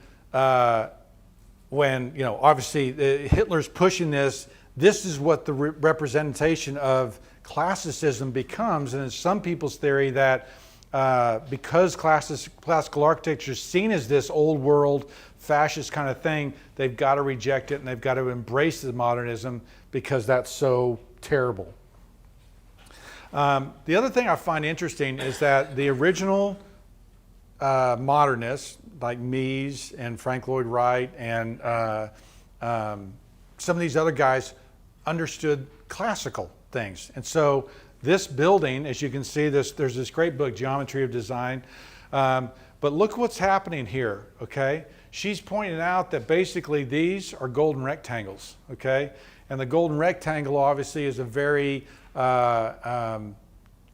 obviously Hitler's pushing this is what the representation of classicism becomes, and it's some people's theory that because classical architecture is seen as this old world fascist kind of thing, they've got to reject it and they've got to embrace the modernism because that's so terrible. The other thing I find interesting is that the original modernists like Mies and Frank Lloyd Wright and some of these other guys understood classical things. And so this building, as you can see, there's this great book, Geometry of Design. But look what's happening here, okay? She's pointing out that basically these are golden rectangles, okay? And the golden rectangle obviously is a very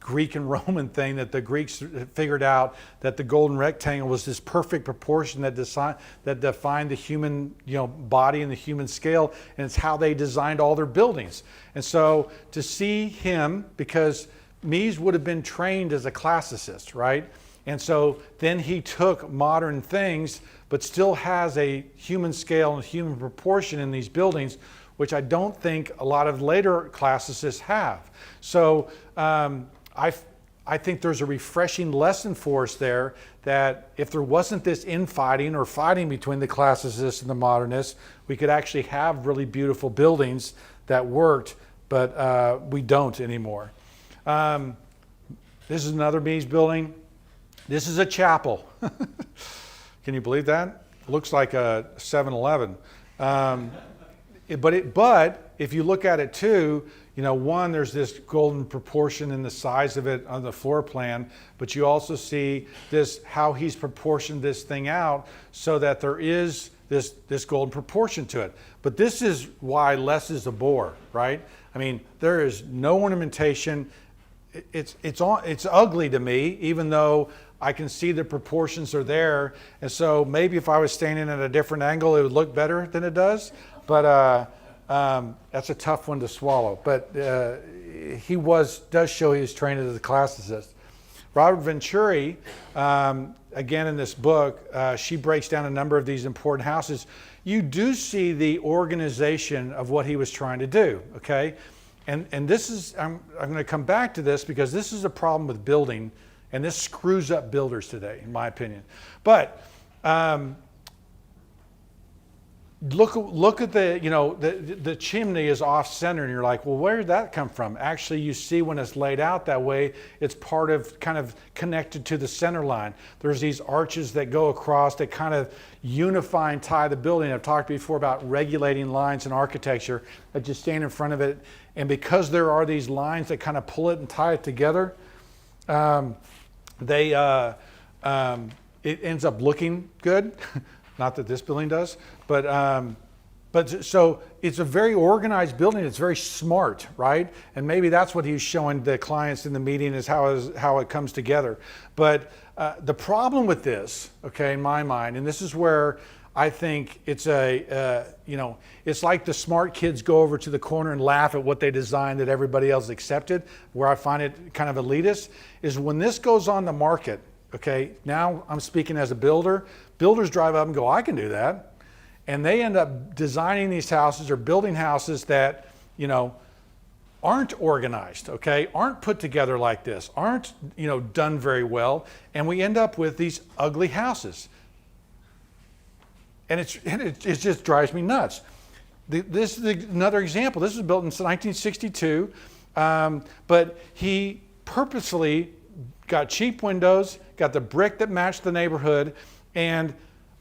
Greek and Roman thing that the Greeks figured out, that the golden rectangle was this perfect proportion that defined the human body and the human scale, and it's how they designed all their buildings. And so to see him, because Mies would have been trained as a classicist, right? And so then he took modern things, but still has a human scale and human proportion in these buildings, which I don't think a lot of later classicists have. So I I think there's a refreshing lesson for us there that if there wasn't this infighting or fighting between the classicists and the modernists, we could actually have really beautiful buildings that worked, but we don't anymore. This is another Mies building. This is a chapel. Can you believe that? It looks like a 7-Eleven. But if you look at it too, you know, one, there's this golden proportion in the size of it on the floor plan, but you also see this, how he's proportioned this thing out so that there is this golden proportion to it. But this is why less is a bore, right? I mean, there is no ornamentation. It's ugly to me, even though I can see the proportions are there. And so maybe if I was standing at a different angle, it would look better than it does. But that's a tough one to swallow. But he does show he was trained as a classicist. Robert Venturi, again in this book, she breaks down a number of these important houses. You do see the organization of what he was trying to do, okay? And this is, I'm going to come back to this because this is a problem with building, and this screws up builders today, in my opinion. But look at the, you know, the chimney is off center, and you're like, well, where did that come from? Actually, you see when it's laid out that way, it's part of, kind of connected to the center line. There's these arches that go across that kind of unify and tie the building. I've talked before about regulating lines in architecture that just stand in front of it. And because there are these lines that kind of pull it and tie it together, it ends up looking good. Not that this building does, but so it's a very organized building. It's very smart, right? And maybe that's what he's showing the clients in the meeting is how it comes together. But the problem with this, okay, in my mind, and this is where I think it's it's like the smart kids go over to the corner and laugh at what they designed that everybody else accepted, where I find it kind of elitist, is when this goes on the market, okay, now I'm speaking as a builder, builders drive up and go, I can do that. And they end up designing these houses or building houses that, you know, aren't organized, okay, aren't put together like this, aren't, you know, done very well. And we end up with these ugly houses. And it just drives me nuts. This is another example. This was built in 1962, but he purposefully got cheap windows, got the brick that matched the neighborhood, and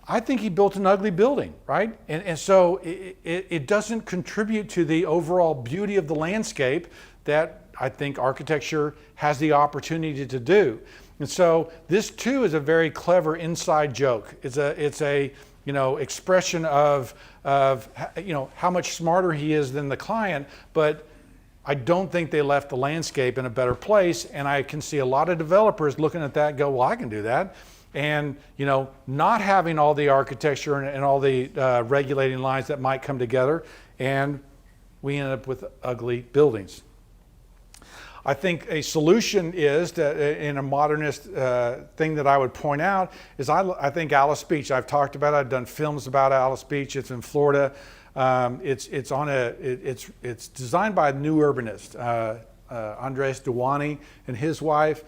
I think he built an ugly building, right? And so it doesn't contribute to the overall beauty of the landscape that I think architecture has the opportunity to do. And so this too is a very clever inside joke. It's a you know, expression of you know, how much smarter he is than the client, but I don't think they left the landscape in a better place. And I can see a lot of developers looking at that and go, well, I can do that. And, you know, not having all the architecture and all the regulating lines that might come together, and we end up with ugly buildings. I think a solution is that in a modernist thing that I would point out is I think Alice Beach. I've talked about it. I've done films about Alice Beach. It's in Florida. It's designed by a new urbanist, Andres Duwani, and his wife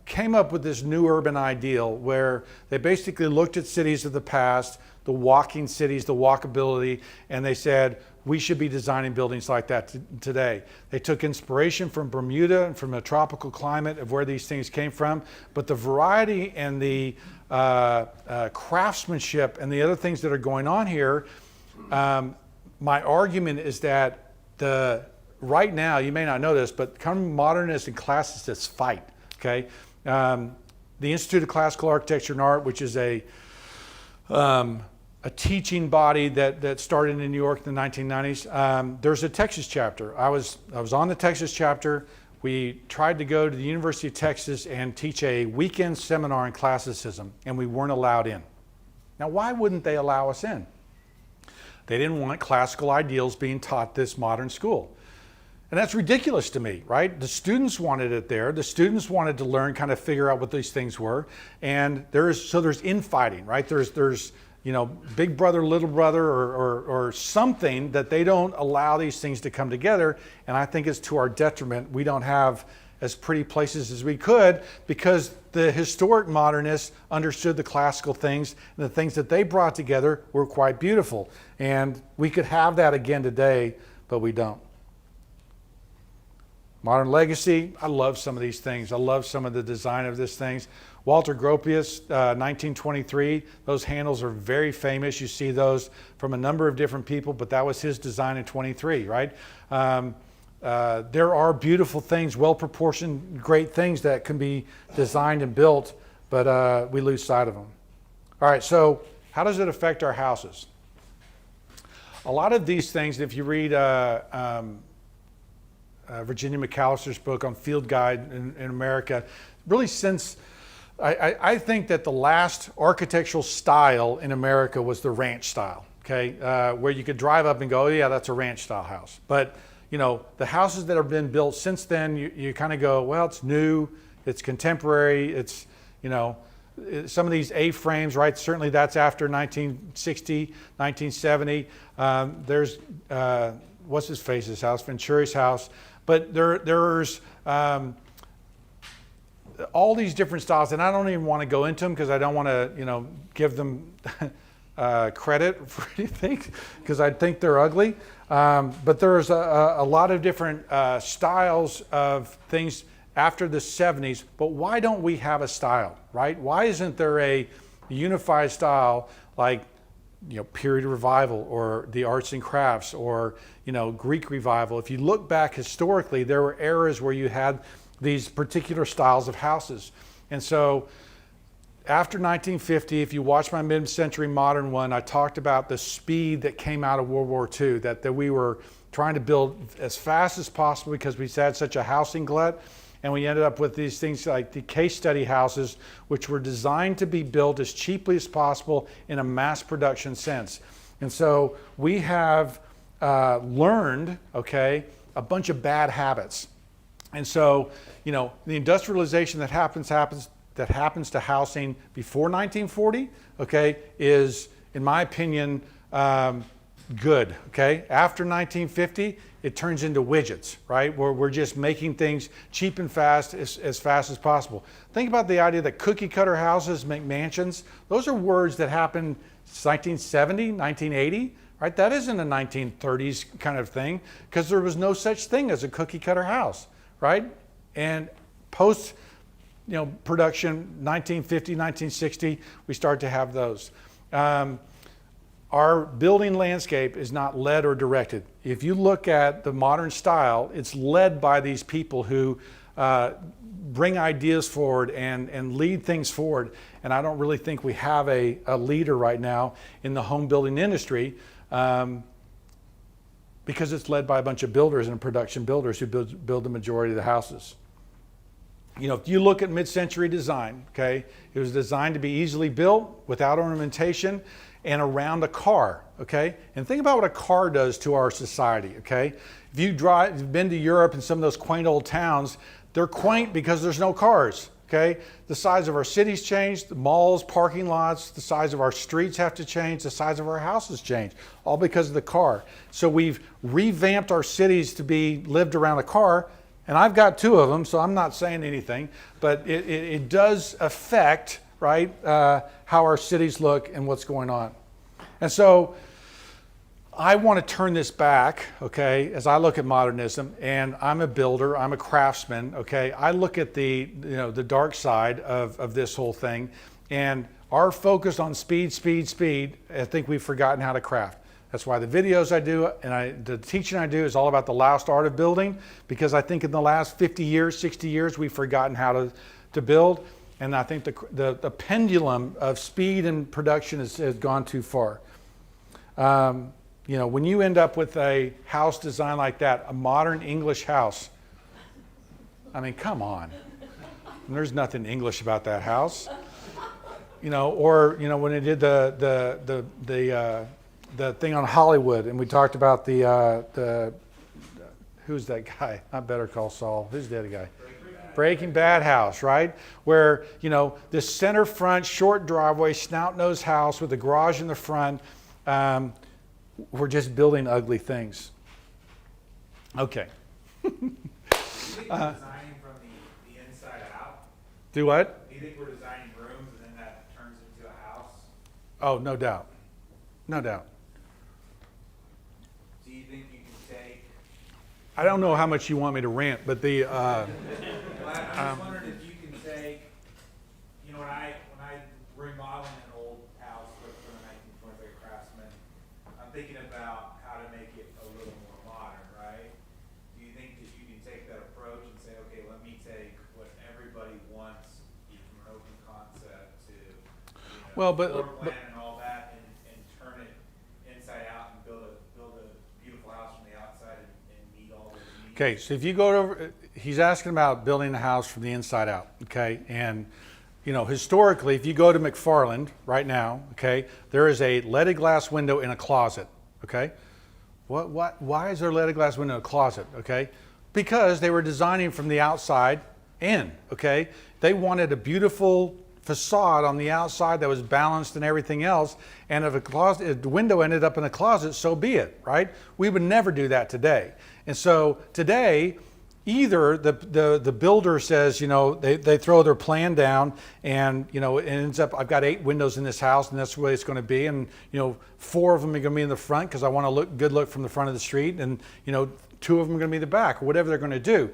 came up with this new urban ideal where they basically looked at cities of the past, the walking cities, the walkability, and they said, we should be designing buildings like that today. They took inspiration from Bermuda and from a tropical climate of where these things came from, but the variety and the craftsmanship and the other things that are going on here, my argument is that right now, you may not know this, but modernists and classicists fight, okay? The Institute of Classical Architecture and Art, which is a teaching body that started in New York in the 1990s. There's a Texas chapter. I was on the Texas chapter. We tried to go to the University of Texas and teach a weekend seminar in classicism, and we weren't allowed in. Now, why wouldn't they allow us in? They didn't want classical ideals being taught this modern school. And that's ridiculous to me, right? The students wanted it there. The students wanted to learn, kind of figure out what these things were. And there's infighting, right? There's big brother, little brother, or something that they don't allow these things to come together. And I think it's to our detriment. We don't have as pretty places as we could because the historic modernists understood the classical things, and the things that they brought together were quite beautiful. And we could have that again today, but we don't. Modern legacy, I love some of these things. I love some of the design of these things. Walter Gropius, 1923, those handles are very famous. You see those from a number of different people, but that was his design in 23, right? There are beautiful things, well-proportioned, great things that can be designed and built, but we lose sight of them. All right, so how does it affect our houses? A lot of these things, if you read Virginia McAllister's book on Field Guide in America, really since I think that the last architectural style in America was the ranch style, okay? Where you could drive up and go, oh yeah, that's a ranch style house. But the houses that have been built since then, you kind of go, well, it's new, it's contemporary, it's, some of these A-frames, right? Certainly that's after 1960, 1970. There's, what's his face's house? Venturi's house. But there's all these different styles, and I don't even want to go into them because I don't want to, give them credit for anything because I think they're ugly. But there's a lot of different styles of things after the 70s. But why don't we have a style, right? Why isn't there a unified style like period revival or the arts and crafts or Greek revival? If you look back historically, there were eras where you had these particular styles of houses. And so after 1950, if you watch my mid-century modern one, I talked about the speed that came out of World War II, that we were trying to build as fast as possible because we had such a housing glut. And we ended up with these things like the case study houses, which were designed to be built as cheaply as possible in a mass production sense. And so we have learned, okay, a bunch of bad habits. And so, the industrialization that happens to housing before 1940, okay, is, in my opinion, good, okay? After 1950, it turns into widgets, right? Where we're just making things cheap and fast, as fast as possible. Think about the idea that cookie cutter houses make mansions. Those are words that happened 1970, 1980, right? That isn't a 1930s kind of thing because there was no such thing as a cookie cutter house, right? And post production, 1950, 1960, we start to have those. Our building landscape is not led or directed. If you look at the modern style, it's led by these people who bring ideas forward and lead things forward. And I don't really think we have a leader right now in the home building industry because it's led by a bunch of builders and production builders who build the majority of the houses. If you look at mid-century design, okay, it was designed to be easily built without ornamentation and around a car, okay? And think about what a car does to our society, okay? If you've been to Europe and some of those quaint old towns, they're quaint because there's no cars, okay? The size of our cities changed, the malls, parking lots, the size of our streets have to change, the size of our houses change, all because of the car. So we've revamped our cities to be lived around a car, and I've got two of them, so I'm not saying anything, but it does affect, right, how our cities look and what's going on. And so I want to turn this back, okay, as I look at modernism, and I'm a builder, I'm a craftsman, okay, I look at the dark side of this whole thing, and our focus on speed, I think we've forgotten how to craft. That's why the videos I do and the teaching I do is all about the lost art of building, because I think in the last 50 years, 60 years, we've forgotten how to build. And I think the pendulum of speed and production has gone too far. When you end up with a house design like that, a modern English house, I mean, come on. And there's nothing English about that house. Or when they did the thing on Hollywood, and we talked about the who's that guy? Not Better Call Saul. Who's the other guy? Breaking Bad house, right? Where, you know, this center front, short driveway, snout-nosed house with a garage in the front. We're just building ugly things. Okay. Do you think we're designing from the inside out? Do what? Do you think we're designing rooms and then that turns into a house? Oh, no doubt. No doubt. Do you think you can take? I don't know how much you want me to rant, but the Well, I'm just wondering if you can take, you know, when I remodeling an old house from the 1920s, like a craftsman, I'm thinking about how to make it a little more modern, right? Do you think that you can take that approach and say, okay, let me take what everybody wants from an open concept to, you know, Well, floor plan and all that, and turn it inside out and build a beautiful house from the outside and meet all those needs? okay, so if you go over, he's asking about building a house from the inside out, okay? And, you know, historically, if you go to McFarland right now, okay, there is a leaded glass window in a closet, okay? Why is there a leaded glass window in a closet, okay? Because they were designing from the outside in, okay? They wanted a beautiful facade on the outside that was balanced and everything else, and if the window ended up in a closet, so be it, right? We would never do that today. And so today, either the builder says, you know, they throw their plan down and, you know, it ends up, I've got 8 windows in this house and that's the way it's going to be. And, you know, 4 of them are going to be in the front because I want a good look from the front of the street. And, you know, 2 of them are going to be the back or whatever they're going to do.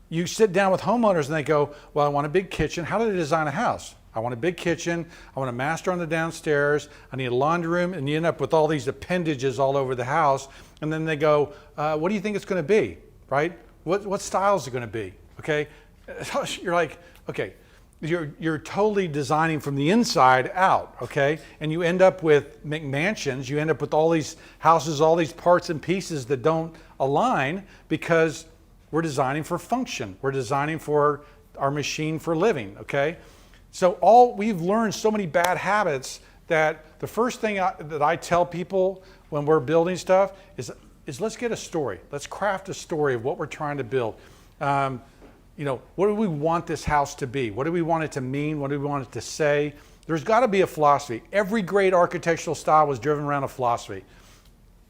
You sit down with homeowners and they go, well, I want a big kitchen. How do they design a house? I want a big kitchen. I want a master on the downstairs. I need a laundry room. And you end up with all these appendages all over the house. And then they go, what do you think it's going to be, right? What style is it going to be? Okay, you're like, okay, you're totally designing from the inside out. Okay, and you end up with McMansions. You end up with all these houses, all these parts and pieces that don't align because we're designing for function. We're designing for our machine for living. Okay, so we've learned so many bad habits that the first thing that I tell people when we're building stuff is let's get a story. Let's craft a story of what we're trying to build. You know, what do we want this house to be? What do we want it to mean? What do we want it to say? There's got to be a philosophy. Every great architectural style was driven around a philosophy.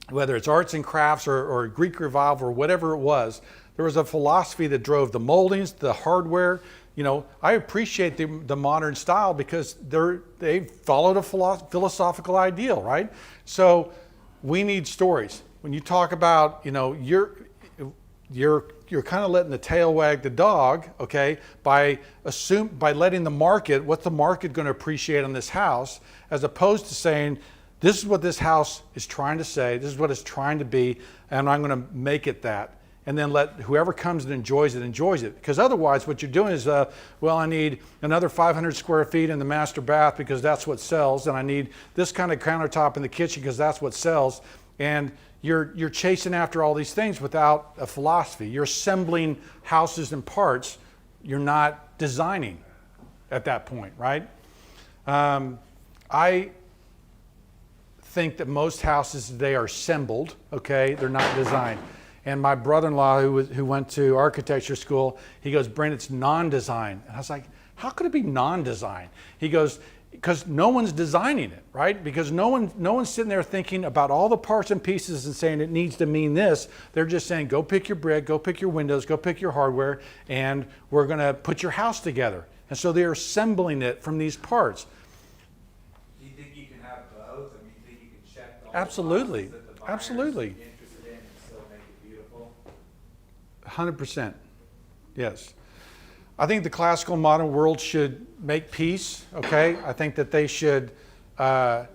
Whether it's arts and crafts or Greek revival or whatever it was, there was a philosophy that drove the moldings, the hardware. You know, I appreciate the modern style because they followed a philosophical ideal, right? So we need stories. When you talk about, you know, you're kind of letting the tail wag the dog, okay, by letting the market, what's the market going to appreciate on this house, as opposed to saying, this is what this house is trying to say, this is what it's trying to be, and I'm going to make it that. And then let whoever comes and enjoys it. Because otherwise what you're doing is, well, I need another 500 square feet in the master bath because that's what sells, and I need this kind of countertop in the kitchen because that's what sells. And you're chasing after all these things without a philosophy. You're assembling houses and parts. You're not designing at that point, right? I think that most houses today are assembled, okay? They're not designed. And my brother-in-law who went to architecture school, he goes, Brent, it's non-design. And I was like, how could it be non-design? He goes, because no one's designing it, right? Because no one's sitting there thinking about all the parts and pieces and saying it needs to mean this. They're just saying, go pick your brick, go pick your windows, go pick your hardware, and we're going to put your house together. And so they're assembling it from these parts. Do you think you can have both? I mean, do you think you can check all Absolutely. the boxes that the buyer's Absolutely. interested in and still make it beautiful? 100%. Yes. I think the classical modern world should make peace, okay? I think that they should, the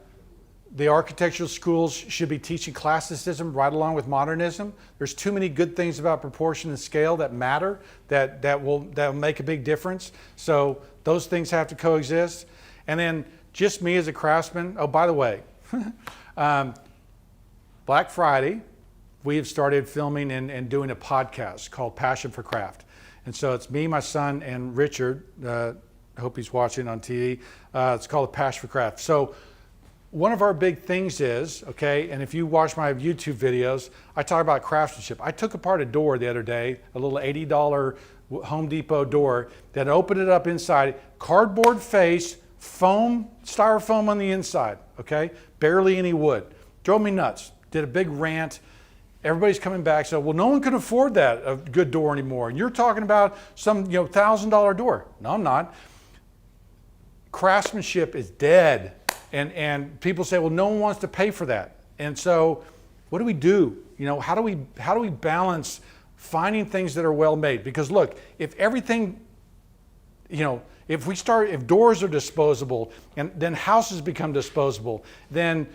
architectural schools should be teaching classicism right along with modernism. There's too many good things about proportion and scale that matter, that will make a big difference. So those things have to coexist. And then just me as a craftsman, oh, by the way, Black Friday, we have started filming and doing a podcast called Passion for Craft. And so it's me, my son, and Richard. I hope he's watching on TV. It's called Passion for Craft. So one of our big things is, okay, and if you watch my YouTube videos, I talk about craftsmanship. I took apart a door the other day, a little $80 Home Depot door that opened it up inside, cardboard face, foam, styrofoam on the inside, okay? Barely any wood. Drove me nuts. Did a big rant. Everybody's coming back, so, well, no one can afford that, a good door anymore. And you're talking about some, $1,000 door. No, I'm not. Craftsmanship is dead. And people say, well, no one wants to pay for that. And so what do we do? How do we balance finding things that are well made? Because look, if everything, if doors are disposable and then houses become disposable, then,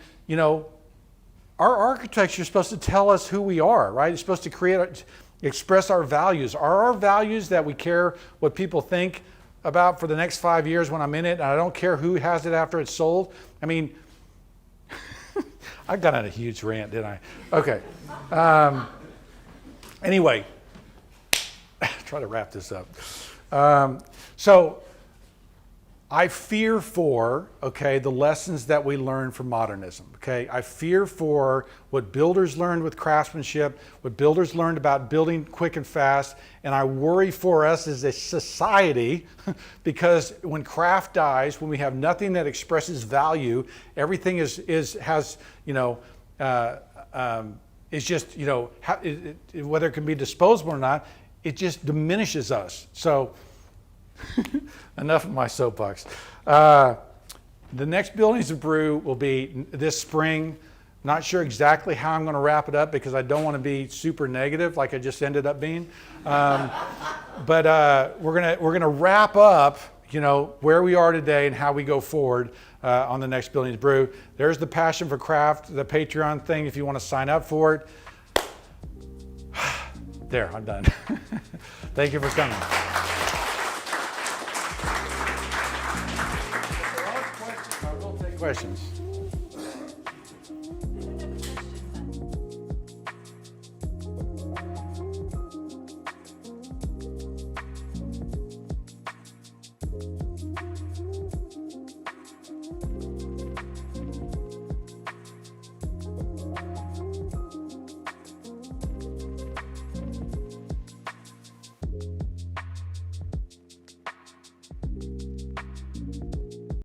our architecture is supposed to tell us who we are, right? It's supposed to express our values. Are our values that we care what people think about for the next 5 years when I'm in it, and I don't care who has it after it's sold? I mean, I got on a huge rant, didn't I? Okay. Anyway, try to wrap this up. So I fear for, the lessons that we learn from modernism, I fear for what builders learned with craftsmanship, what builders learned about building quick and fast, and I worry for us as a society because when craft dies, when we have nothing that expresses value, everything is just, whether it can be disposable or not, it just diminishes us. So enough of my soapbox. The next Buildings of Brew will be this spring. Not sure exactly how I'm going to wrap it up because I don't want to be super negative like I just ended up being. But we're gonna wrap up, where we are today and how we go forward on the next Buildings Brew. There's the Passion for Craft, the Patreon thing if you want to sign up for it. There, I'm done. Thank you for coming. If there are questions, I will take questions.